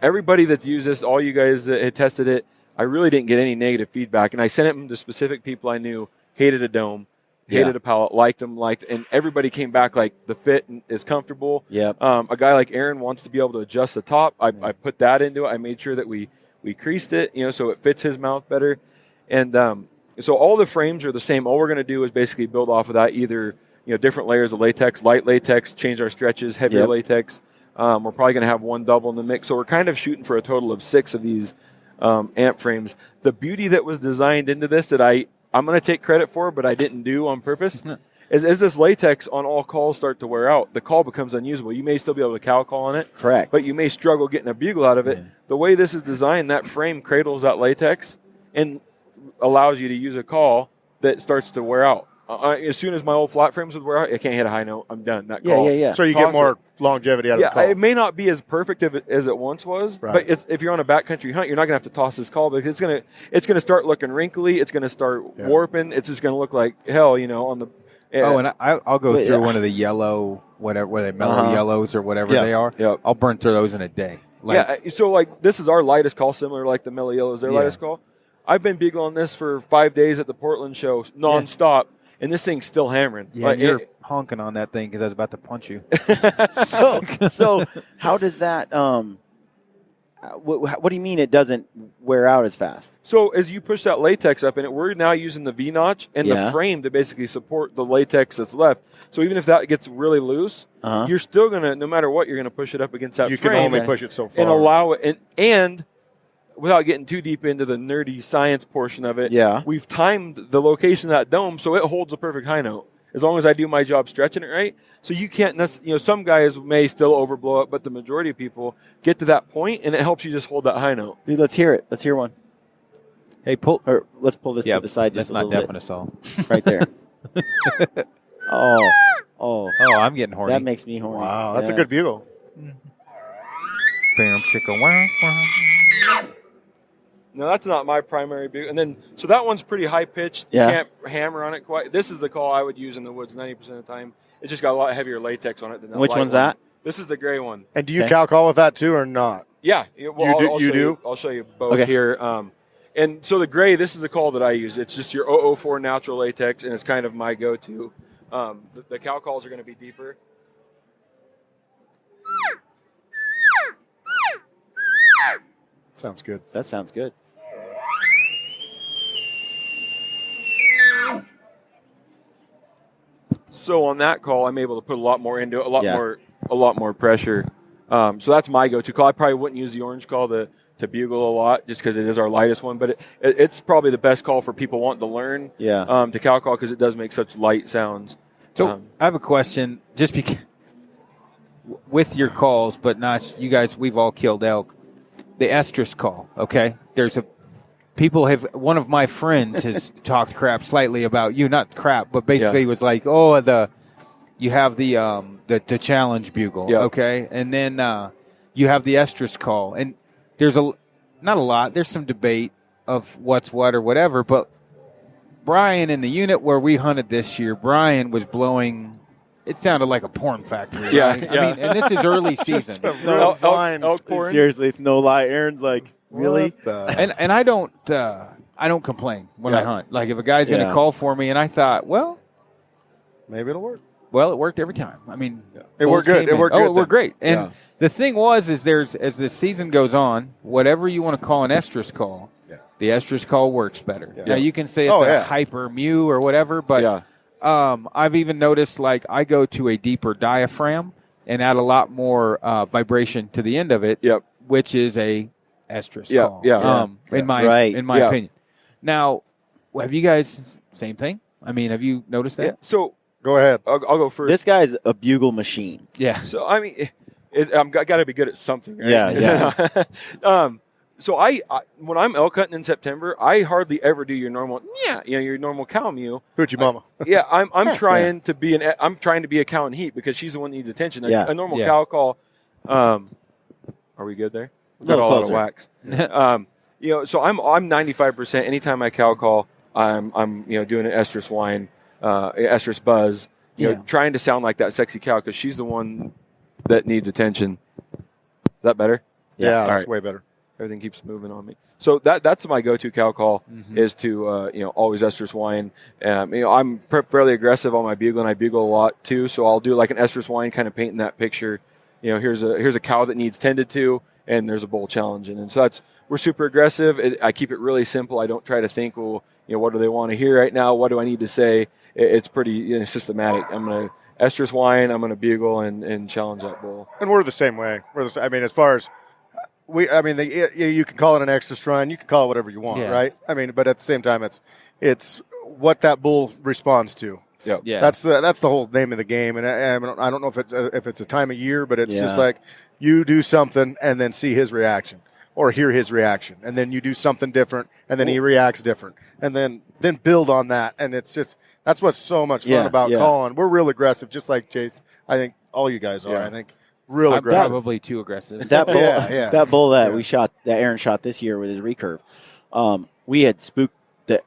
G: everybody that's used this, all you guys that had tested it, I really didn't get any negative feedback. And I sent it to specific people I knew, hated a dome, hated a pallet, liked them, and everybody came back like the fit is comfortable.
E: Yep.
G: A guy like Aaron wants to be able to adjust the top. I put that into it. I made sure that we creased it, so it fits his mouth better. And so all the frames are the same. All we're going to do is basically build off of that, either different layers of latex, light latex, change our stretches, heavier latex. We're probably going to have one double in the mix. So we're kind of shooting for a total of 6 of these amp frames. The beauty that was designed into this that I'm going to take credit for, but I didn't do on purpose, is as this latex on all calls start to wear out, the call becomes unusable. You may still be able to cow call on it.
E: Correct.
G: But you may struggle getting a bugle out of it. The way this is designed, that frame cradles that latex and allows you to use a call that starts to wear out. As soon as my old flat frames would wear out, I can't hit a high note. I'm done. That call.
F: So you get more longevity out of the call.
G: It may not be as perfect as it once was, but if you're on a backcountry hunt, you're not going to have to toss this call because it's going to start looking wrinkly. It's going to start warping. It's just going to look like hell, on the.
C: And I'll go through one of the yellow, whatever they mellow yellows or whatever they are.
G: Yep.
C: I'll burn through those in a day.
G: So this is our lightest call, similar like the mellow yellows. Their lightest call. I've been bugling this for 5 days at the Portland show nonstop. And this thing's still hammering.
C: Yeah, you're honking on that thing because I was about to punch you.
E: So how does that? What do you mean it doesn't wear out as fast?
G: So as you push that latex up in it, we're now using the V-notch and the frame to basically support the latex that's left. So even if that gets really loose, you're still gonna, no matter what, you're gonna push it up against that frame.
F: You can only push it so far
G: and allow it and. Without getting too deep into the nerdy science portion of it, we've timed the location of that dome so it holds a perfect high note. As long as I do my job stretching it right. So you can't, some guys may still overblow it, but the majority of people get to that point and it helps you just hold that high note.
E: Dude, let's hear it. Let's hear one.
C: Hey,
E: let's pull this to the side just a little bit.
C: That's not deafening us all.
E: Right there. Oh,
C: I'm getting horny.
E: That makes me horny.
F: Wow, that's a good bugle.
C: Bam, chicka, wow.
G: No, that's not my primary bugle. And then, so that one's pretty high pitched. You can't hammer on it quite. This is the call I would use in the woods 90% of the time. It's just got a lot heavier latex on it than that.
E: Which one's that?
G: This is the gray one.
F: And do you cow call with that too or not?
G: Yeah. Well,
F: you do?
G: I'll show you both here. And so the gray, this is the call that I use. It's just your 004 natural latex, and it's kind of my go-to. The cow calls are going to be deeper.
F: Sounds good.
E: That sounds good.
G: So on that call, I'm able to put a lot more into it, a lot more pressure. So that's my go-to call. I probably wouldn't use the orange call to bugle a lot just because it is our lightest one, but it's probably the best call for people wanting to learn to cow call because it does make such light sounds.
C: So I have a question, just because with your calls, but not you guys. We've all killed elk. The estrus call, okay? One of my friends has talked crap slightly about you, not crap, but basically was like, you have the challenge bugle, okay? And then you have the estrus call. And there's not a lot, there's some debate of what's what or whatever, but Brian in the unit where we hunted this year, Brian was blowing. It sounded like a porn factory.
G: Yeah,
C: right? I mean, and this is early season.
G: Elk porn.
E: Seriously, it's no lie. Aaron's like, really?
C: And I don't complain when I hunt. Like if a guy's going to call for me, and I thought, well,
F: maybe it'll work.
C: Well, it worked every time. I mean,
F: it worked good. It worked good.
C: It worked great. And The thing is as the season goes on, whatever you want to call an estrus call, the estrus call works better.
F: Yeah.
C: Now you can say it's a hyper mu or whatever, but I've even noticed like I go to a deeper diaphragm and add a lot more vibration to the end of it, which is a estrus call. In my opinion. Now, have you guys same thing? I mean, have you noticed that?
G: Yeah. So
F: go ahead.
G: I'll go first.
E: This guy's a bugle machine.
C: Yeah.
G: So I mean, I'm got to be good at something. Right?
E: Yeah.
G: So I when I'm elk hunting in September, I hardly ever do your normal your normal cow mew.
F: Hoochie mama.
G: I'm trying to be a cow in heat because she's the one that needs attention. A normal cow call. Are we good there? We've got all out of wax. So I'm 95%. Anytime I cow call, I'm doing an estrus whine, estrus buzz. Trying to sound like that sexy cow because she's the one that needs attention. Is that better?
F: Yeah, that's
G: right.
F: way better.
G: Everything keeps moving on me. So that's my go-to cow call is to always estrus whine. I'm fairly aggressive on my bugle, and I bugle a lot too. So I'll do like an estrus whine, kind of painting that picture. Here's a cow that needs tended to, and there's a bull challenging. And so we're super aggressive. I keep it really simple. I don't try to think, what do they want to hear right now? What do I need to say? It's pretty systematic. I'm gonna estrus whine. I'm gonna bugle and challenge that bull.
F: And we're the same way. I mean, as far as you can call it an extra run. You can call it whatever you want, right? I mean, but at the same time, it's what that bull responds to.
C: Yeah.
F: That's the whole name of the game. And I don't know if it's a time of year, but it's just like you do something and then see his reaction or hear his reaction, and then you do something different, and then he reacts different, and then build on that. And it's just that's what's so much fun about calling. We're real aggressive, just like Chase. I think all you guys are. I think. Real aggressive.
C: Probably too aggressive.
E: That bull, that bull that we shot, that Aaron shot this year with his recurve. We had spooked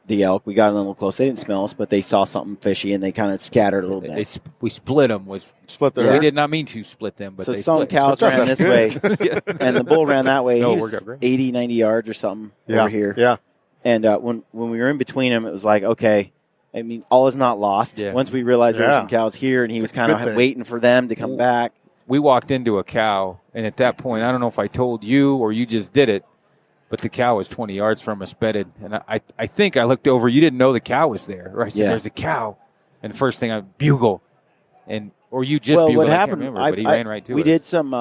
E: the elk. We got a little close. They didn't smell us, but they saw something fishy and they kind of scattered a little bit.
C: We split them.
F: Split their.
C: We did not mean to split them, but
E: so
C: they
E: some
C: split.
E: cows ran this way, and the bull ran that way.
C: No,
E: he was 80, 90 yards or something over here.
F: Yeah.
E: And when we were in between them, it was like, okay. I mean, all is not lost.
C: Yeah.
E: Once we realized there were some cows here, and he was kind of waiting for them to come back.
C: We walked into a cow, and at that point, I don't know if I told you or you just did it, but the cow was 20 yards from us bedded. And I think I looked over. You didn't know the cow was there. Or I said, there's a cow. And the first thing I bugle. Or you just bugled.
E: What
C: I
E: happened,
C: can't remember, but he ran right to us.
E: We did some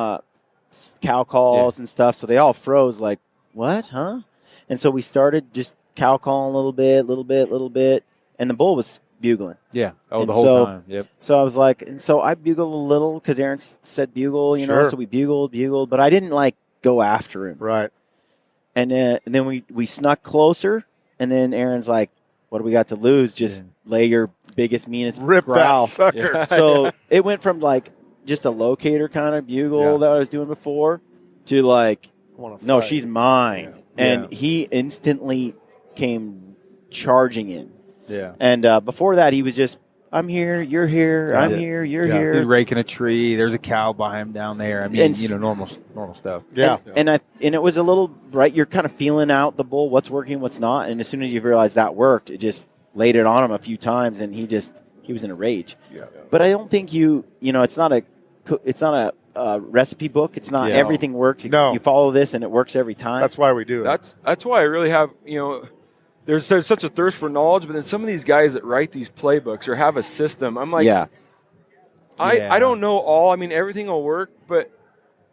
E: cow calls and stuff, so they all froze like, what, huh? And so we started just cow calling a little bit, and the bull was bugling.
C: Yeah. Oh, the whole time. Yep.
E: So I was like, and so I bugled a little because Aaron said bugle, so we bugled, but I didn't like go after him.
F: Right.
E: And then we snuck closer, and then Aaron's like, what do we got to lose? Just lay your biggest, meanest
F: rip
E: growl.
F: that sucker.
E: So it went from like just a locator kind of bugle that I was doing before to like, no, she's mine.
F: Yeah.
E: And he instantly came charging in.
C: Yeah.
E: And before that, he was just, I'm here, you're here, I'm here, you're
C: He
E: here.
C: was raking a tree. There's a cow by him down there. I mean, normal stuff.
F: Yeah.
E: And it was a little, right, you're kind of feeling out the bull, what's working, what's not. And as soon as you realize that worked, it just laid it on him a few times, and he was in a rage.
F: Yeah.
E: But I don't think it's not a recipe book. It's not everything works.
F: No.
E: You follow this, and it works every time.
F: That's why we do it.
G: That's why I really have there's such a thirst for knowledge, but then some of these guys that write these playbooks or have a system, I'm like, I don't know all. I mean, everything will work, but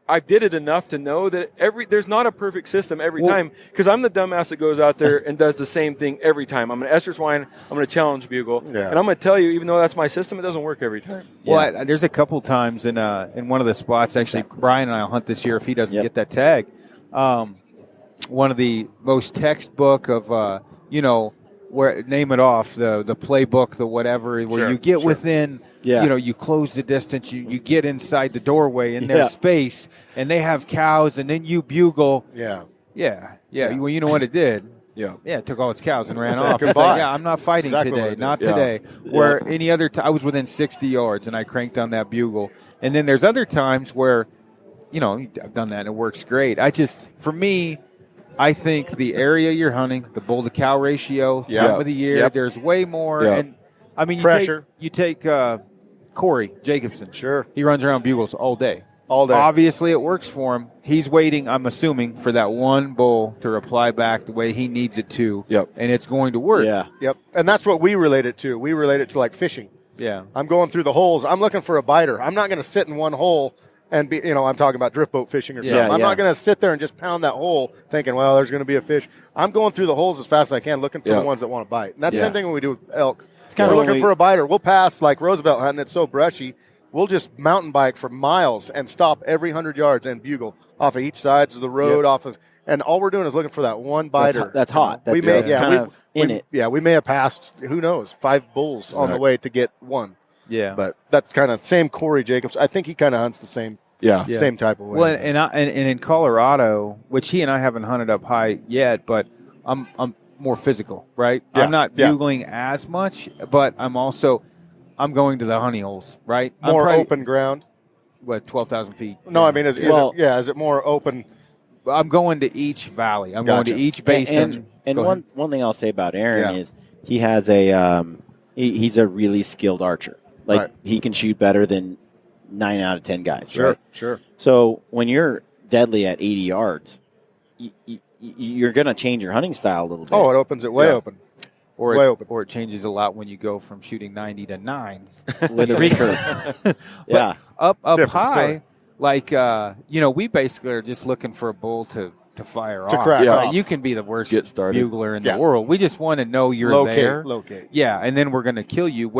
G: I did it enough to know that there's not a perfect system every time, because I'm the dumbass that goes out there and does the same thing every time. I'm going to estrus whine, I'm going to challenge bugle, and I'm going to tell you, even though that's my system, it doesn't work every time.
C: Well, there's a couple times in one of the spots, actually, Brian and I will hunt this year if he doesn't get that tag. One of the most textbook of where name it off, the playbook, the whatever, where you get within, you close the distance, you get inside the doorway in their space, and they have cows, and then you bugle.
F: Yeah.
C: Well, you know what it did? It took all its cows and ran off. It's like, I'm not fighting today, not today. Where any other time, I was within 60 yards, and I cranked on that bugle. And then there's other times where, I've done that, and it works great. For me, I think the area you're hunting, the bull to cow ratio, time of the year, there's way more. And I mean,
F: pressure.
C: You take Corey Jacobsen.
F: Sure.
C: He runs around bugles all day.
F: All day.
C: Obviously, it works for him. He's waiting, I'm assuming, for that one bull to reply back the way he needs it to.
G: Yep.
C: And it's going to work.
E: Yeah.
F: Yep. And that's what we relate it to. We relate it to like fishing.
C: Yeah.
F: I'm going through the holes. I'm looking for a biter. I'm not going to sit in one hole and be, I'm talking about drift boat fishing or something. I'm not going to sit there and just pound that hole thinking, well, there's going to be a fish. I'm going through the holes as fast as I can, looking for the ones that want to bite. And that's the same thing when we do with elk. We're looking for a biter. We'll pass like Roosevelt hunting. It's so brushy. We'll just mountain bike for miles and stop every 100 yards and bugle off of each side of the road, and all we're doing is looking for that one biter.
E: That's hot.
F: We may,
E: it.
F: Yeah, we may have passed, who knows, 5 bulls on the way to get one.
C: Yeah.
F: But that's kind of same Corey Jacobsen. I think he kind of hunts the same type of way.
C: Well, and in Colorado, which he and I haven't hunted up high yet, but I'm more physical, right?
F: Yeah.
C: I'm not bugling as much, but I'm going to the honey holes, right?
F: More open ground.
C: What, 12,000 feet?
F: No, I mean, is it more open?
C: I'm going to each valley. I'm going to each basin.
E: And one thing I'll say about Aaron is he has a he's a really skilled archer. Like he can shoot better than 9 out of 10 guys.
F: Sure.
E: So when you're deadly at 80 yards, you're going to change your hunting style a little bit.
F: Oh, it opens it way open.
C: Or it changes a lot when you go from shooting 90 to 9
E: with a recurve. Yeah.
C: Up
F: Different
C: high,
F: story.
C: we basically are just looking for a bull to fire off.
F: crack
C: Right?
F: off.
C: You can be the worst
G: Get started.
C: bugler in the world. We just want to know you're there.
F: Locate.
C: Yeah, and then we're going to kill you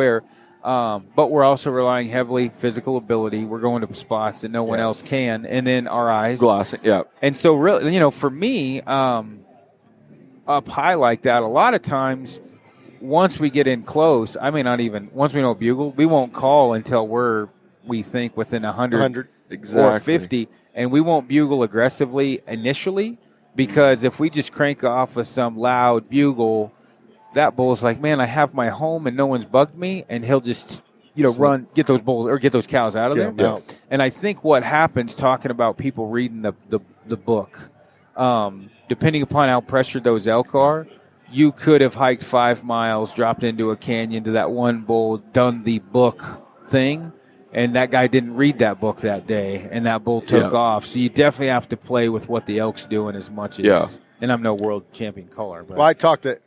C: but we're also relying heavily physical ability. We're going to spots that no one else can, and then our eyes.
G: Glassing, yeah.
C: And so really, for me, up high like that, a lot of times once we get in close, once we know bugle, we won't call until we think within 100 or 50, and we won't bugle aggressively initially, because if we just crank off with some loud bugle, that bull's like, man, I have my home and no one's bugged me, and he'll just run, get those bulls or get those cows out of there.
F: Yeah.
C: And I think what happens, talking about people reading the book, depending upon how pressured those elk are, you could have hiked 5 miles, dropped into a canyon to that one bull, done the book thing, and that guy didn't read that book that day, and that bull took off. So you definitely have to play with what the elk's doing as much as. And I'm no world champion caller. But.
F: Well, I talked to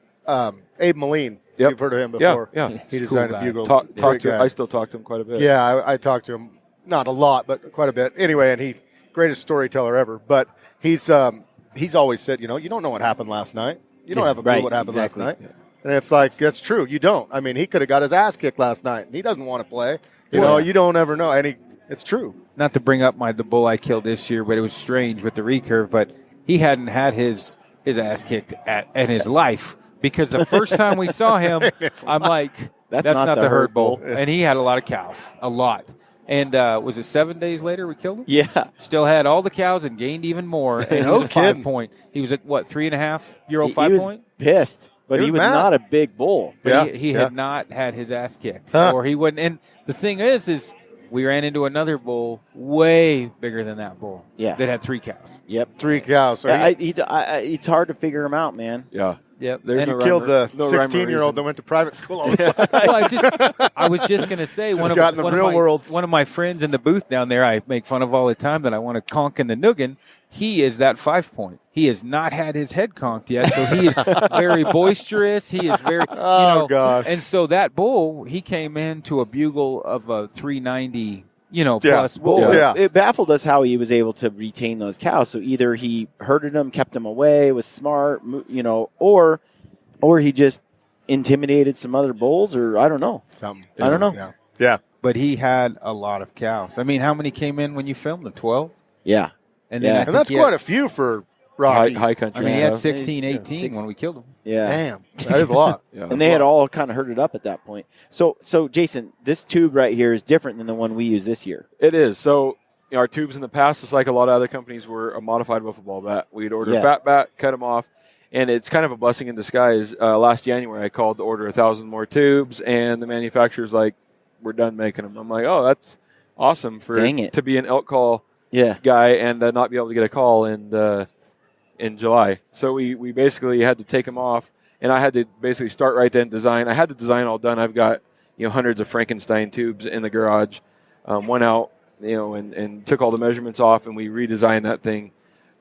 F: Abe Moline. You've heard of him before.
G: Yeah.
F: He designed a bugle.
G: Talk to him. I still talk to him quite a bit.
F: Yeah, I talked to him, not a lot, but quite a bit. Anyway, and greatest storyteller ever. But he's always said, you don't know what happened last night. You don't have a clue what happened last night. Yeah. And it's like, that's true. You don't. I mean, he could have got his ass kicked last night, and he doesn't want to play. You don't ever know. And it's true.
C: Not to bring up the bull I killed this year, but it was strange with the recurve, but he hadn't had his ass kicked in his life, because the first time we saw him, I'm like, that's not the herd bull. And he had a lot of cows, a lot. And was it 7 days later we killed him?
E: Yeah.
C: Still had all the cows and gained even more. And he was a 5 point. He was at, 3.5-year-old 5 point?
E: Pissed, but he was not a big bull.
C: But he had not had his ass kicked. Or he wouldn't. And the thing is we ran into another bull way bigger than that bull.
E: Yeah.
C: That had 3 cows.
E: Yep.
F: 3 cows. So
E: it's hard to figure him out, man.
G: Yeah.
C: Yep.
F: And he killed the 16-year-old that went to private school all the time.
C: Well, I was just going to say, one of my friends in the booth down there, I make fun of all the time that I want to conk in the noggin. He is that 5 point. He has not had his head conked yet, so he is very boisterous. He is very,
F: gosh.
C: And so that bull, he came into a bugle of a 390 plus bull.
F: Yeah.
E: It baffled us how he was able to retain those cows. So either he herded them, kept them away, was smart, or he just intimidated some other bulls, or I don't know. I don't know.
F: Yeah.
C: But he had a lot of cows. I mean, how many came in when you filmed them? 12?
E: Yeah.
C: And then
F: and that's quite a few for Rockies.
G: High country.
C: I mean, he had 16, 18 when we killed him.
E: Yeah.
F: Damn. That is a lot.
E: And they had all kind of herded up at that point. So Jason, this tube right here is different than the one we used this year.
G: It is. So our tubes in the past, just like a lot of other companies, were a modified wiffle ball bat. We'd order a fat bat, cut them off, and it's kind of a blessing in disguise. Last January, I called to order 1,000 more tubes, and the manufacturer's like, we're done making them. I'm like, oh, that's awesome to be an elk call guy and not be able to get a call in July. So we basically had to take them off, and I had to basically start right then design. I had the design all done. I've got hundreds of Frankenstein tubes in the garage. Went out, and took all the measurements off, and we redesigned that thing.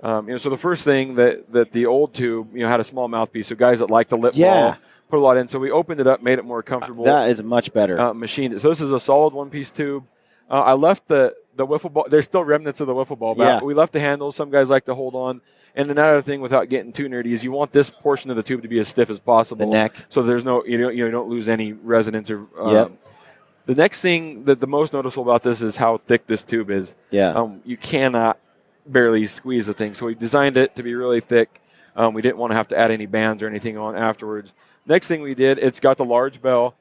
G: So the first thing that the old tube, had a small mouthpiece. So guys that like the lip ball put a lot in. So we opened it up, made it more comfortable.
E: That is much better.
G: Machined it. So this is a solid one-piece tube. I left the wiffle ball. There's still remnants of the wiffle ball back.
E: Yeah.
G: We left the handles. Some guys like to hold on. And another thing, without getting too nerdy, is you want this portion of the tube to be as stiff as possible.
E: The neck.
G: So there's no, you don't lose any resonance or.
E: Yep.
G: The next thing that the most noticeable about this is how thick this tube is.
E: Yeah.
G: You cannot barely squeeze the thing. So we designed it to be really thick. We didn't want to have to add any bands or anything on afterwards. Next thing we did, it's got the large bell.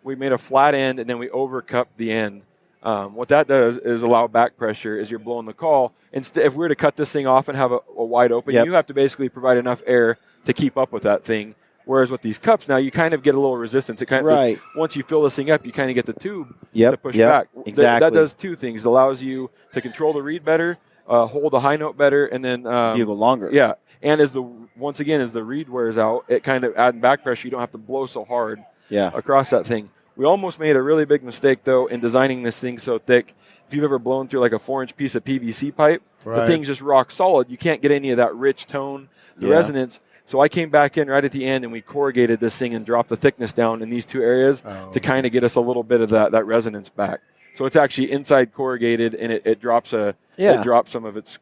G: We made a flat end, and then we overcupped the end. What that does is allow back pressure as you're blowing the call. Instead, if we were to cut this thing off and have a wide open, you have to basically provide enough air to keep up with that thing. Whereas with these cups now, you kind of get a little resistance. It kind of once you fill this thing up, you kind of get the tube to push back.
E: Exactly.
G: That does two things. It allows you to control the reed better, hold the high note better, and then
E: bugle longer.
G: Yeah, and as the reed wears out, it kind of adding back pressure. You don't have to blow so hard across that thing. We almost made a really big mistake, though, in designing this thing so thick. If you've ever blown through like a 4-inch piece of PVC pipe, the thing's just rock solid. You can't get any of that rich tone, the resonance. So I came back in right at the end, and we corrugated this thing and dropped the thickness down in these two areas to kind of get us a little bit of that resonance back. So it's actually inside corrugated, and it drops it drops some of its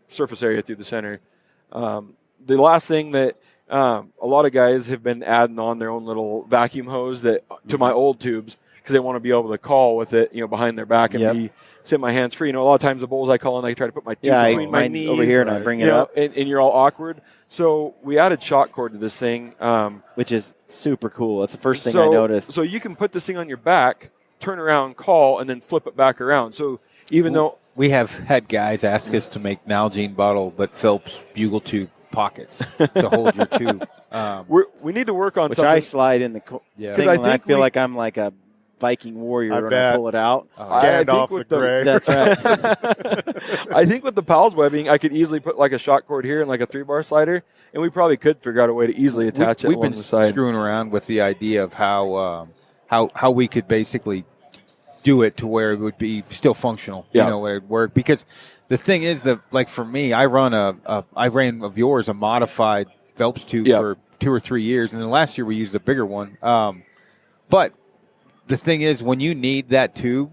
G: surface area through the center. The last thing that a lot of guys have been adding on their own little vacuum hose to my old tubes because they want to be able to call with it, behind their back and sit my hands free. A lot of times the bowls I call and I try to put my tube between my knees
E: over here and I bring it up,
G: and you're all awkward. So we added shock cord to this thing,
E: which is super cool. That's the first thing I noticed.
G: So you can put this thing on your back, turn around, call, and then flip it back around. So even though
C: we have had guys ask us to make Nalgene bottle, but Phelps bugle tube pockets to hold your tube.
G: We need to work on
E: which
G: something.
E: I slide in the thing, and I feel like I'm like a Viking warrior when I pull it out.
F: Gandalf the Grey.
E: That's right.
G: I think with the Pals webbing, I could easily put like a shock cord here and like a 3-bar slider, and we probably could figure out a way to easily attach it
C: We've
G: along
C: been
G: the side.
C: screwing around with the idea of how we could basically do it to where it would be still functional, where it'd work. Because the thing is that, like for me, I ran of yours a modified Phelps tube for 2 or 3 years, and then last year we used a bigger one. But the thing is, when you need that tube,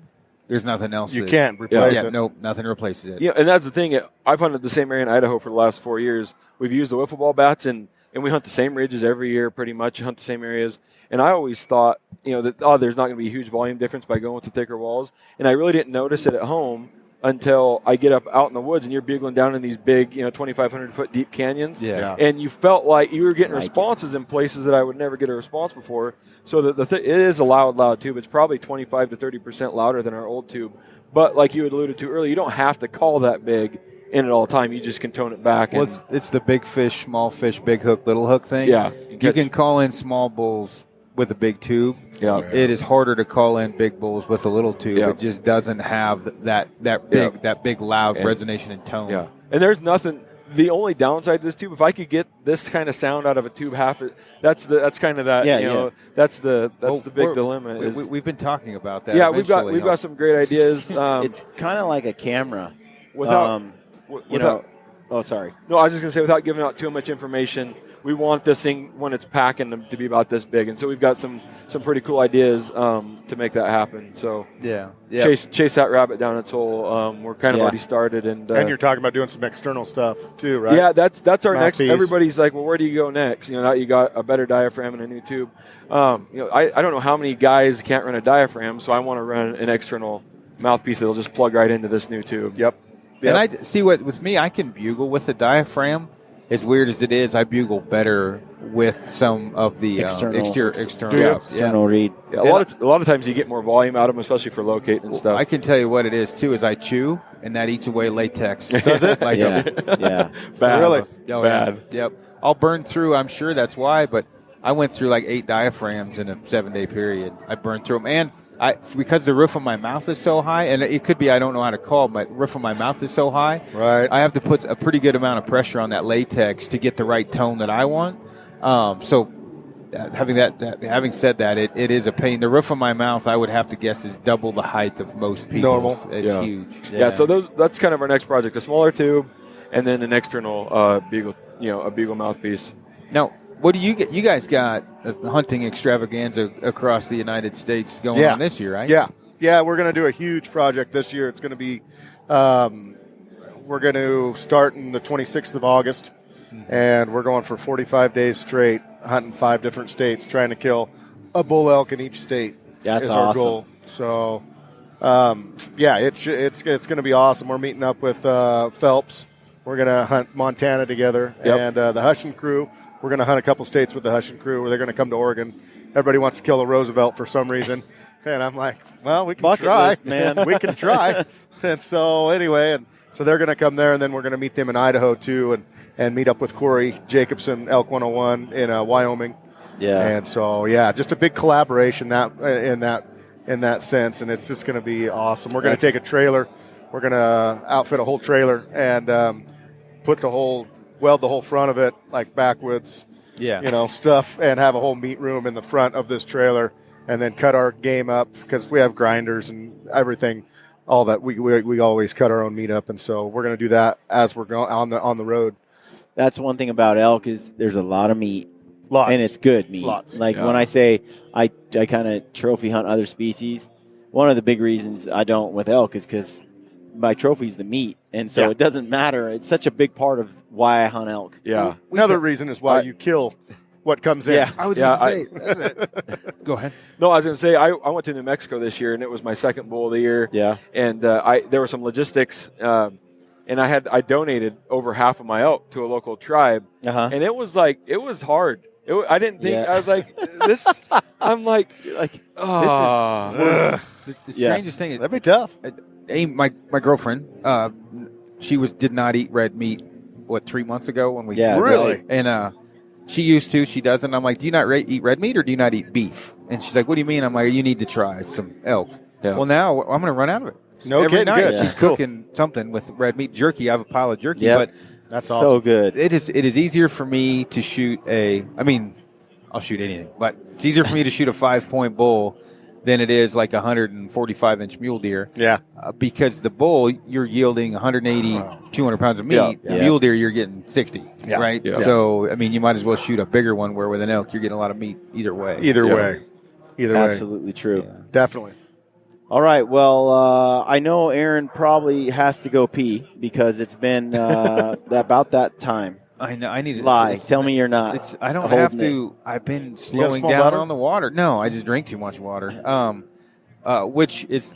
C: there's nothing else.
F: You can't replace it.
C: No, nothing replaces it.
G: Yeah, and that's the thing. I've hunted the same area in Idaho for the last 4 years. We've used the wiffle ball bats, and we hunt the same ridges every year pretty much, hunt the same areas. And I always thought, that, there's not going to be a huge volume difference by going with the thicker walls. And I really didn't notice it at home until I get up out in the woods and you're bugling down in these big, 2,500-foot deep canyons.
C: Yeah.
G: And you felt like you were getting responses in places that I would never get a response before. So it is a loud tube. It's probably 25 to 30% louder than our old tube. But like you had alluded to earlier, you don't have to call that big in it all the time. You just can tone it back.
C: Well, it's the big fish, small fish, big hook, little hook thing.
G: Yeah.
C: You can call in small bulls with a big tube.
G: Yeah.
C: It is harder to call in big bulls with a little tube.
G: Yeah.
C: It just doesn't have that big loud resonation and tone.
G: Yeah. And there's nothing. The only downside to this tube, if I could get this kind of sound out of a tube that's kind of that. That's the big dilemma.
C: We've been talking about that.
G: Yeah, we've got some great ideas.
E: It's kind of like a camera.
G: Without.
E: Oh, sorry.
G: No, I was just going to say, without giving out too much information, we want this thing, when it's packing, to be about this big. And so we've got some pretty cool ideas to make that happen. So chase that rabbit down its hole. We're kind of already started. And
F: you're talking about doing some external stuff too, right?
G: Yeah, that's our next.
F: Piece.
G: Everybody's like, well, where do you go next? Now you got a better diaphragm and a new tube. I don't know how many guys can't run a diaphragm, so I want to run an external mouthpiece that'll just plug right into this new tube.
F: Yep.
C: And I see with me, I can bugle with the diaphragm. As weird as it is, I bugle better with some of the
E: external reed.
G: Yeah, a lot of times you get more volume out of them, especially for locating and stuff.
C: I can tell you what it is too. Is I chew and that eats away latex.
F: Does it?
E: Yeah.
G: Bad.
F: Really?
C: Bad. Yep. I'll burn through. I'm sure that's why. But I went through like 8 diaphragms in a 7-day period. I burned through them, and because the roof of my mouth is so high, and it could be I don't know how to call, my roof of my mouth is so high.
F: Right.
C: I have to put a pretty good amount of pressure on that latex to get the right tone that I want. So having said that, it is a pain. The roof of my mouth, I would have to guess, is double the height of most people.
F: Normal.
C: It's
G: Yeah.
C: huge.
G: Yeah, so that's kind of our next project: a smaller tube, and then an external bugle, a bugle mouthpiece.
C: Now, what do you get? You guys got a hunting extravaganza across the United States going
F: Yeah.
C: on this year, right?
F: Yeah, we're going to do a huge project this year. It's going to be, we're going to start in the 26th of August, and we're going for 45 days straight, hunting 5 different states, trying to kill a bull elk in each state.
E: That's
F: is our
E: awesome.
F: goal. So, it's going to be awesome. We're meeting up with Phelps. We're going to hunt Montana together,
G: Yep.
F: and the Hush and crew. We're going to hunt a couple states with the Hush and crew, where they're going to come to Oregon. Everybody wants to kill a Roosevelt for some reason. And I'm like, well, we can
E: Bucket
F: try.
E: list, man.
F: We can try. And so anyway, so they're going to come there, and then we're going to meet them in Idaho too, and meet up with Corey Jacobsen, Elk 101 in Wyoming.
E: Yeah.
F: And so just a big collaboration in that sense, and it's just going to be awesome. We're going to take a trailer. We're going to outfit a whole trailer and weld the whole front of it like backwoods.
C: Yeah.
F: Stuff, and have a whole meat room in the front of this trailer, and then cut our game up because we have grinders and everything. All that we always cut our own meat up, and so we're going to do that as we're going on the road.
E: That's one thing about elk is there's a lot of meat.
F: Lots.
E: And it's good meat.
F: Lots.
E: Like when I say I kind of trophy hunt other species, one of the big reasons I don't with elk is because my trophy's the meat, and so it doesn't matter. It's such a big part of why I hunt elk.
G: Yeah.
F: Another reason is why you kill what comes in.
E: Yeah.
C: I was
G: Yeah,
C: just going to say. Go ahead.
G: No, I was going to say I went to New Mexico this year, and it was my second bull of the year.
E: Yeah.
G: And there were some logistics, and I donated over half of my elk to a local tribe, and it was hard. I didn't think I was like this. I'm like
C: The strangest thing is
F: That'd be tough.
C: my girlfriend, she did not eat red meat. 3 months ago when we
F: Really?
C: And she used to. She doesn't. I'm like, do you not eat red meat or do you not eat beef? And she's like, what do you mean? I'm like, you need to try some elk.
G: Yeah.
C: Well, now I'm going to run out of it.
F: No
C: Every
F: kidding.
C: night
F: Good.
C: she's
F: Cool.
C: cooking something with red meat jerky. I have a pile of jerky,
E: Yep.
C: but
F: That's
E: So
F: awesome.
E: good.
C: it is easier for me to shoot I'll shoot anything, but it's easier for me to shoot a 5-point bull than it is like a 145-inch mule deer.
F: Yeah.
C: Because the bull, you're yielding 180, 200 pounds of meat.
G: Yeah.
C: The mule deer, you're getting 60,
F: Yeah.
C: right?
G: Yeah.
C: So, you might as well shoot a bigger one where with an elk, you're getting a lot of meat either way.
F: Either
G: Yeah.
F: way. Either way.
E: Absolutely true.
F: Definitely.
E: All right. Well, I know Aaron probably has to go pee because it's been about that time.
C: I know. I need to
E: Lie. Tell me you're not.
C: I don't
E: holding
C: have
E: it.
C: to. I've been
F: got a
C: slowing
F: small
C: down
F: bladder?
C: on the water. No, I just drink too much water, which is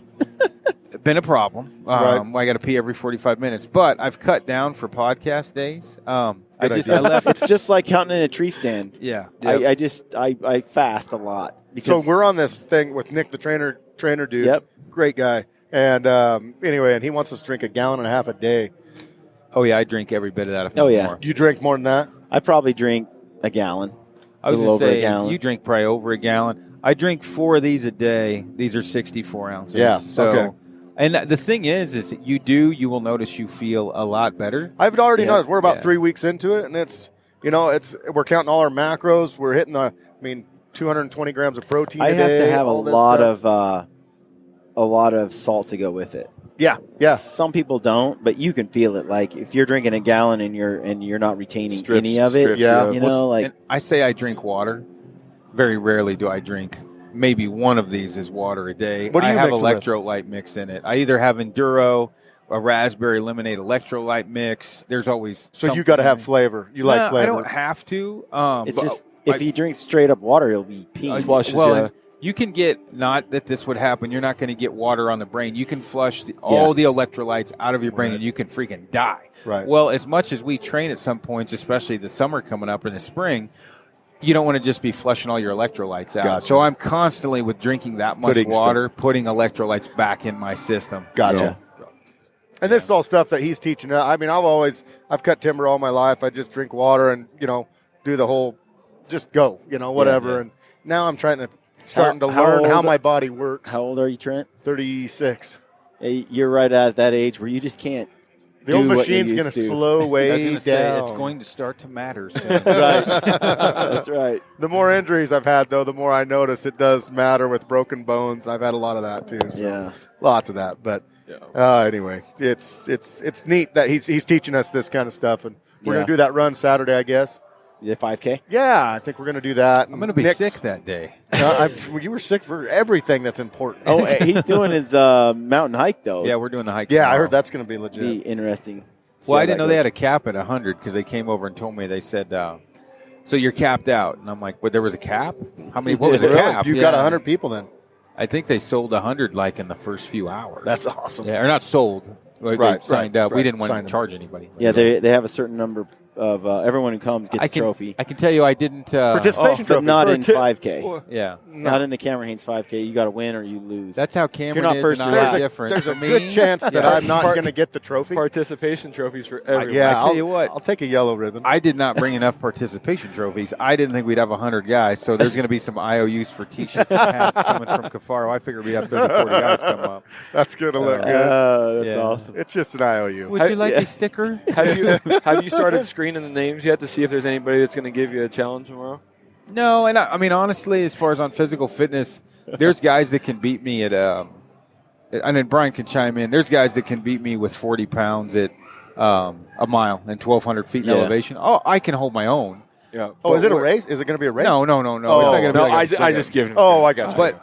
C: been a problem.
F: Right.
C: I got to pee every 45 minutes, but I've cut down for podcast days. I
F: idea.
C: left.
E: It's just like counting in a tree stand.
C: Yeah.
E: I fast a lot.
F: So we're on this thing with Nick, the trainer dude.
E: Yep.
F: Great guy. And anyway, and he wants us to drink 1.5 gallons a day.
C: Oh yeah, I drink every bit of that. If
E: Oh,
C: not
E: yeah.
C: more.
F: You drink more than that?
E: I probably drink a gallon.
C: I was
E: little
C: just
E: over a
C: saying,
E: gallon.
C: you drink probably over a gallon. I drink 4 of these a day. These are 64 ounces.
F: Yeah,
C: So,
F: okay.
C: And the thing is you will notice you feel a lot better.
F: I've already
E: Yeah.
F: noticed. We're about
C: Yeah.
F: 3 weeks into it, and it's we're counting all our macros. We're hitting 220 grams of protein
E: I
F: a
E: have
F: day,
E: to have
F: all this
E: a
F: stuff.
E: lot of salt to go with it.
F: Yeah.
E: Some people don't, but you can feel it. Like if you're drinking a gallon and you're not retaining
G: Strips-
E: any of it,
G: strips,
F: Yeah.
E: you know, like
C: And I say I drink water. Very rarely do I drink. Maybe one of these is water a day.
F: What do you
C: I have
F: mix it with?
C: electrolyte mix in it. I either have Enduro, a raspberry lemonade electrolyte mix. There's always
F: So you got to have
C: something.
F: flavor. You like
C: Nah,
F: flavor.
C: I don't have to.
E: it's
C: but
E: just if you drink straight up water, you'll be peeing.
G: Flushes,
C: well,
G: yeah.
C: and you can get, not that this would happen, you're not going to get water on the brain. You can flush all the electrolytes out of your brain and you can freaking die.
F: Right.
C: Well, as much as we train at some points, especially the summer coming up in the spring, you don't want to just be flushing all your electrolytes out.
F: Gotcha.
C: So I'm constantly, with drinking that much
F: Putting
C: water, putting electrolytes back in my system.
F: Gotcha. And this is all stuff that he's teaching. I mean, I've cut timber all my life. I just drink water and, do the whole, just go, whatever.
C: Yeah.
F: And now I'm starting to
E: How
F: learn how
E: old-
F: my body works.
E: How old are you, Trent?
F: 36.
E: Hey, you're right at that age where you just can't
F: The old
E: do what
F: machine's
E: you
F: going
E: used
F: to
E: to.
F: slow
C: I was
F: way
C: going to say
F: down.
C: it's going to start to matter soon.
E: Right. That's right.
F: The more injuries I've had, though, the more I notice it does matter with broken bones. I've had a lot of that too. So
E: Yeah.
F: lots of that. But anyway, it's neat that he's teaching us this kind of stuff, and we're
E: Yeah.
F: going to do that run Saturday, I guess.
E: The 5K.
F: Yeah, I think we're going to do that.
C: I'm going to be
F: Nick's-
C: sick that day.
F: You were sick for everything that's important.
E: Oh, he's doing his mountain hike though.
C: Yeah, we're doing the hike.
F: yeah, I
C: tomorrow.
F: heard that's going to be legit.
E: Be interesting. See
C: Well,
E: how
C: I didn't
E: that
C: know they
E: goes.
C: had a cap at 100 because they came over and told me. They said, "So you're capped out," and I'm like, "But there was a cap? How many? What was the
F: Really?
C: cap?"
F: You've got 100 people then.
C: I think they sold 100 like in the first few hours.
F: That's awesome.
C: yeah, or not sold. Like,
F: Right,
C: they signed
F: right,
C: up. We
F: right.
C: didn't want
F: Signed
C: to
F: up.
C: charge anybody.
E: Yeah, they have a certain number of everyone who comes gets a trophy,
C: I can tell you, I didn't
F: Participation
E: but
F: trophy.
E: not in 5K.
C: Yeah,
E: Not in the Cameron Haynes 5K. You got to win or you lose.
C: that's how Cameron
E: not
C: is.
E: first,
C: and
E: you're
C: I'm
E: last.
C: different.
F: There's a
C: For me,
F: good chance that I'm not going to get the trophy.
G: Participation trophies for everyone.
F: Yeah,
C: I tell
F: I'll,
C: you what.
F: I'll take a yellow ribbon.
C: I did not bring enough participation trophies. I didn't think we'd have 100 guys, so there's going to be some IOUs for T-shirts and hats coming from Kafaro. I figured we'd have 30, 40 guys come up.
F: That's going to look good.
E: that's
C: Yeah.
E: awesome.
F: It's just an IOU.
C: Would you like a sticker?
G: Have you started screening the names yet to see if there's anybody that's going to give you a challenge tomorrow?
C: No, and I mean, honestly, as far as on physical fitness, there's guys that can beat me at, and then Brian can chime in, there's guys that can beat me with 40 pounds at a mile and 1,200 feet in
E: Yeah.
C: elevation. Oh, I can hold my own.
G: Yeah.
F: Oh, is it a race? Is it going to be a race?
C: No.
F: Oh,
C: It's not going to be
G: No,
C: like
G: I just give him.
F: Oh, I got you.
C: But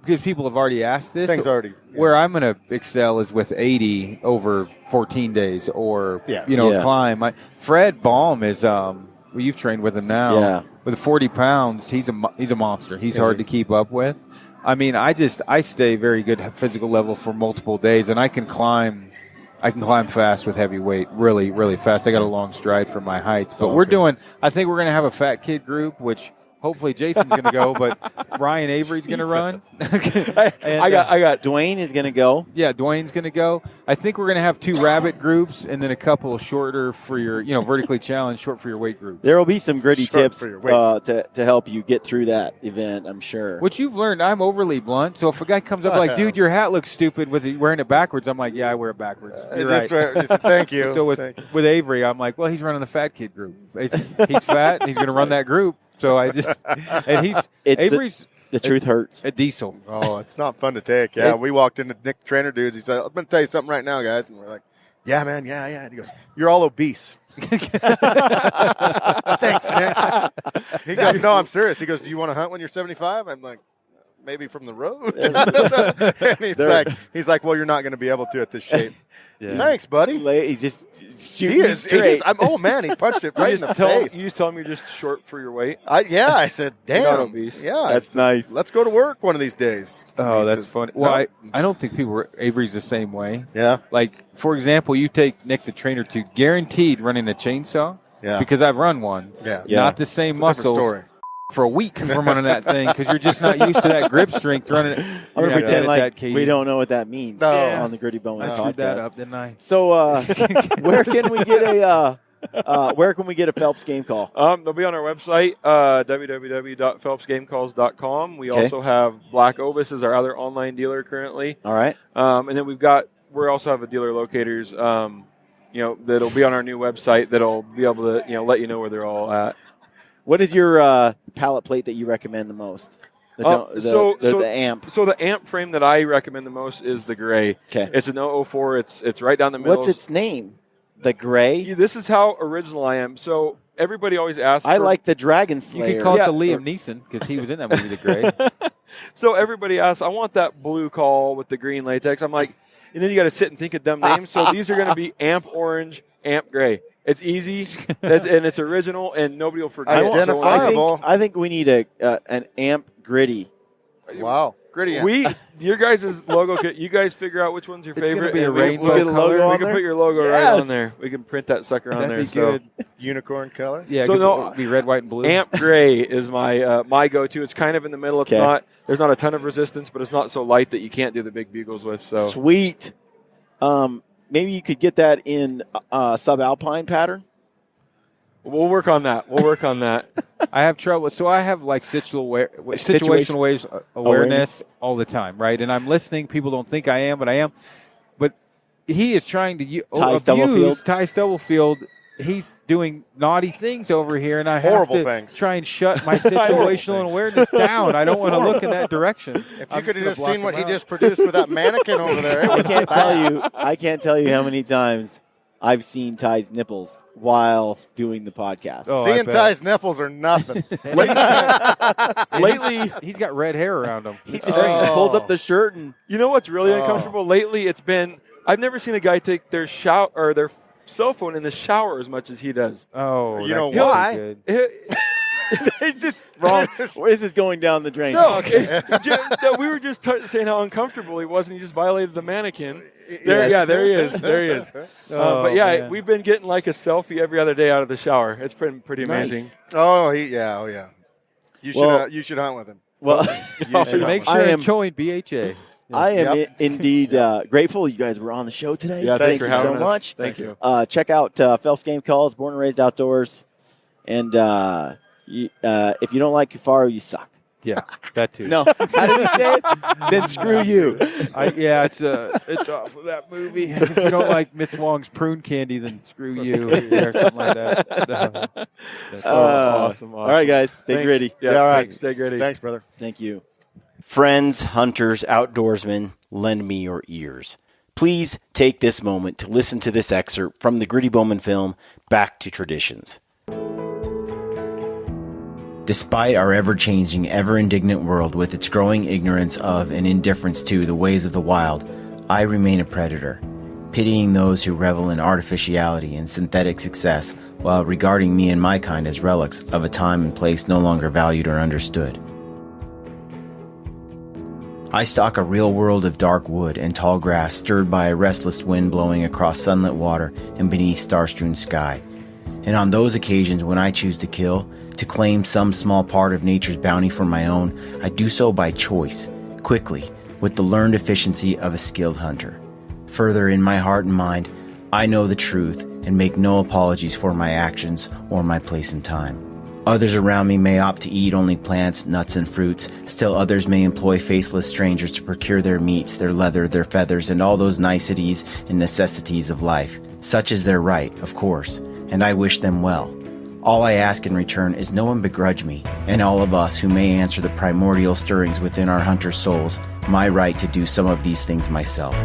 C: because people have already asked this,
F: Things already.
C: where I'm going to excel is with 80 over 14 days, or
F: Yeah.
E: Yeah.
C: climb. Fred Baum is well, you've trained with him now.
E: Yeah.
C: With 40 pounds, he's a monster. He's hard to keep up with. I mean, I stay very good physical level for multiple days, and I can climb fast with heavy weight, really, really fast. I got a long stride for my height. But I think we're going to have a fat kid group, which hopefully Jason's going to go, but Ryan Avery's going to run. And,
E: I got Dwayne is going to go.
C: yeah, Dwayne's going to go. I think we're going to have 2 rabbit groups and then a couple shorter for your, vertically challenged, short for your weight group.
E: There will be some gritty
F: Start
E: tips
F: for your weight.
E: to help you get through that event, I'm sure.
C: What you've learned, I'm overly blunt. So if a guy comes up like, dude, your hat looks stupid with it, wearing it backwards, I'm like, yeah, I wear it backwards. You're right.
F: Thank you.
C: So
F: Thank you.
C: with Avery, I'm like, well, he's running the fat kid group. He's fat. And he's going to run that group. So I just and Avery's
E: The truth hurts.
C: a diesel.
F: Oh, it's not fun to take. Yeah, we walked into Nick Trainer dudes. He said, I'm going to tell you something right now, guys. And we're like, yeah, man, yeah. And he goes, you're all obese. Thanks, Nick. He goes, no, I'm serious. He goes, do you want to hunt when you're 75? I'm like, maybe from the road. And he's like, well, you're not going to be able to at this shape.
C: Yeah.
F: Thanks, buddy.
E: He's just shooting
F: He is.
E: straight.
F: Oh, man, he punched it right in the face.
G: You just tell him you're just short for your weight.
F: I said,
G: You're not
F: damn.
G: obese.
F: Yeah,
E: That's nice.
F: let's go to work one of these days.
C: Oh,
F: He
C: that's
F: says,
C: funny. Well,
F: "No."
C: I don't think Avery's the same way.
F: Yeah.
C: Like, for example, you take Nick the trainer to guaranteed running a chainsaw.
F: Yeah.
C: Because I've run one.
F: Yeah.
C: Not the same
F: It's a different
C: muscles
F: story.
C: for a week from running that thing because you're just not used to that grip strength running it.
E: I'm going to pretend like we don't know what that means
F: No.
E: on the Gritty Bowmen
C: I screwed that
E: podcast.
C: up, didn't I?
E: So where can we get a Phelps game call?
G: They'll be on our website, www.phelpsgamecalls.com. We also have Black Ovis as our other online dealer currently.
E: All right.
G: And then we also have a dealer locators, that'll be on our new website that'll be able to, let you know where they're all at.
E: What is your pallet plate that you recommend the most? The amp.
G: So the amp frame that I recommend the most is the gray.
E: Okay.
G: It's an 004. It's right down the middle.
E: What's its name? The gray?
G: This is how original I am. So everybody always asks.
E: I like the Dragon
C: You
E: Slayer.
C: could call it
G: Yeah.
C: the Liam Neeson because he was in that movie, The Gray.
G: So everybody asks, I want that blue call with the green latex. I'm like, and then you got to sit and think of dumb names. So these are going to be amp orange, amp gray. It's easy, and it's original, and nobody will forget.
F: Identifiable.
E: I think we need an amp gritty.
F: Wow. Gritty.
G: Your guys' logo. You guys figure out which one's your
C: It's gonna
G: favorite.
C: be a
G: and
C: rainbow
E: we'll get a logo
C: color.
E: on
G: We can
E: there?
G: put your logo right
E: Yes.
G: on there. We can print that sucker on
C: That'd
G: there.
C: be good.
F: Unicorn color.
C: Yeah,
G: So
C: it
G: no-
C: could be red, white, and blue.
G: Amp gray is my go-to. It's kind of in the middle. It's
E: Okay.
G: not. There's not a ton of resistance, but it's not so light that you can't do the big bugles with. So
E: Sweet. Maybe you could get that in subalpine pattern.
G: we'll work on that.
C: I have trouble. So I have like situational awareness all the time, right? And I'm listening. People don't think I am, but I am. But he is trying to
E: Ty
C: abuse Ty Stubblefield. He's doing naughty things over here, and I have
F: Horrible
C: to
F: things.
C: try and shut my situational awareness down. I don't want to look in that direction.
F: If you could have just seen what he just produced with that mannequin over there.
E: I can't tell you how many times I've seen Ty's nipples while doing the podcast.
C: Oh,
F: Seeing Ty's nipples are nothing.
G: Lately,
C: he's got red hair around him.
E: He just pulls up the shirt and
G: you know what's really uncomfortable? Lately, it's been I've never seen a guy take their shower or their cell phone in the shower as much as he does.
C: Oh,
F: you know
C: why?
E: it's just wrong. Where is this going down the drain?
G: No, we were just saying how uncomfortable he was, and he just violated the mannequin. There he is. But
C: man.
G: we've been getting like a selfie every other day out of the shower. It's been pretty amazing.
E: Nice.
F: Oh yeah. You should hunt with him.
E: Well,
C: Make sure and join BHA.
E: I am indeed grateful you guys were on the show today.
G: Yeah,
E: thank
G: for
E: you
G: having
E: so
G: us.
E: much.
G: Thank you.
E: Check out Phelps Game Calls, Born and Raised Outdoors, and if you don't like Kufaro, you suck.
C: Yeah, that too.
E: No, how does he say it? Then screw you.
C: It's off of that movie. If you don't like Miss Wong's prune candy, then screw you or something like that.
G: Awesome.
E: All right, guys, stay gritty.
G: Yeah,
F: all right.
G: thanks. Stay gritty.
F: Thanks, brother.
E: Thank you. Friends, hunters, outdoorsmen, lend me your ears. Please take this moment to listen to this excerpt from the Gritty Bowmen film, Back to Traditions. Despite our ever-changing, ever-indignant world with its growing ignorance of and indifference to the ways of the wild, I remain a predator, pitying those who revel in artificiality and synthetic success while regarding me and my kind as relics of a time and place no longer valued or understood. I stalk a real world of dark wood and tall grass stirred by a restless wind blowing across sunlit water and beneath star-strewn sky. And on those occasions when I choose to kill, to claim some small part of nature's bounty for my own, I do so by choice, quickly, with the learned efficiency of a skilled hunter. Further, in my heart and mind, I know the truth and make no apologies for my actions or my place in time. Others around me may opt to eat only plants, nuts, and fruits. Still others may employ faceless strangers to procure their meats, their leather, their feathers, and all those niceties and necessities of life. Such is their right, of course, and I wish them well. All I ask in return is no one begrudge me, and all of us who may answer the primordial stirrings within our hunter souls, my right to do some of these things myself.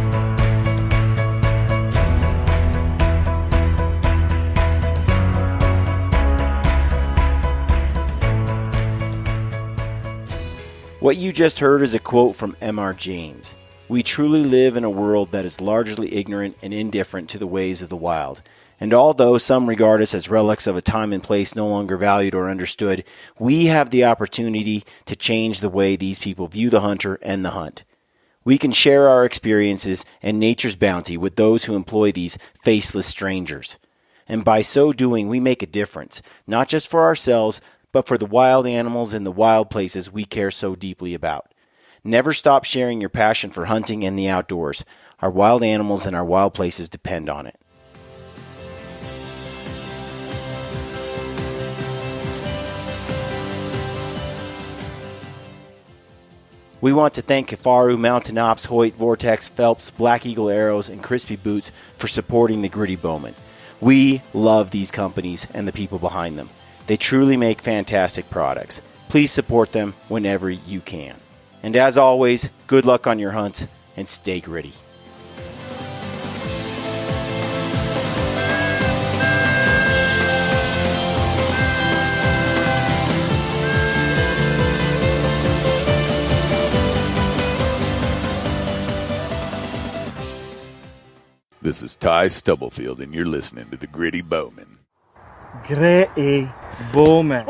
E: What you just heard is a quote from M.R. James. We truly live in a world that is largely ignorant and indifferent to the ways of the wild. And although some regard us as relics of a time and place no longer valued or understood, we have the opportunity to change the way these people view the hunter and the hunt. We can share our experiences and nature's bounty with those who employ these faceless strangers. And by so doing, we make a difference, not just for ourselves, but for the wild animals and the wild places we care so deeply about. Never stop sharing your passion for hunting and the outdoors. Our wild animals and our wild places depend on it. We want to thank Kifaru, Mountain Ops, Hoyt, Vortex, Phelps, Black Eagle Arrows, and Crispy Boots for supporting the Gritty Bowmen. We love these companies and the people behind them. They truly make fantastic products. Please support them whenever you can. And as always, good luck on your hunts and stay gritty.
A: This is Ty Stubblefield, and you're listening to the Gritty Bowmen.
I: Gritty Bowmen.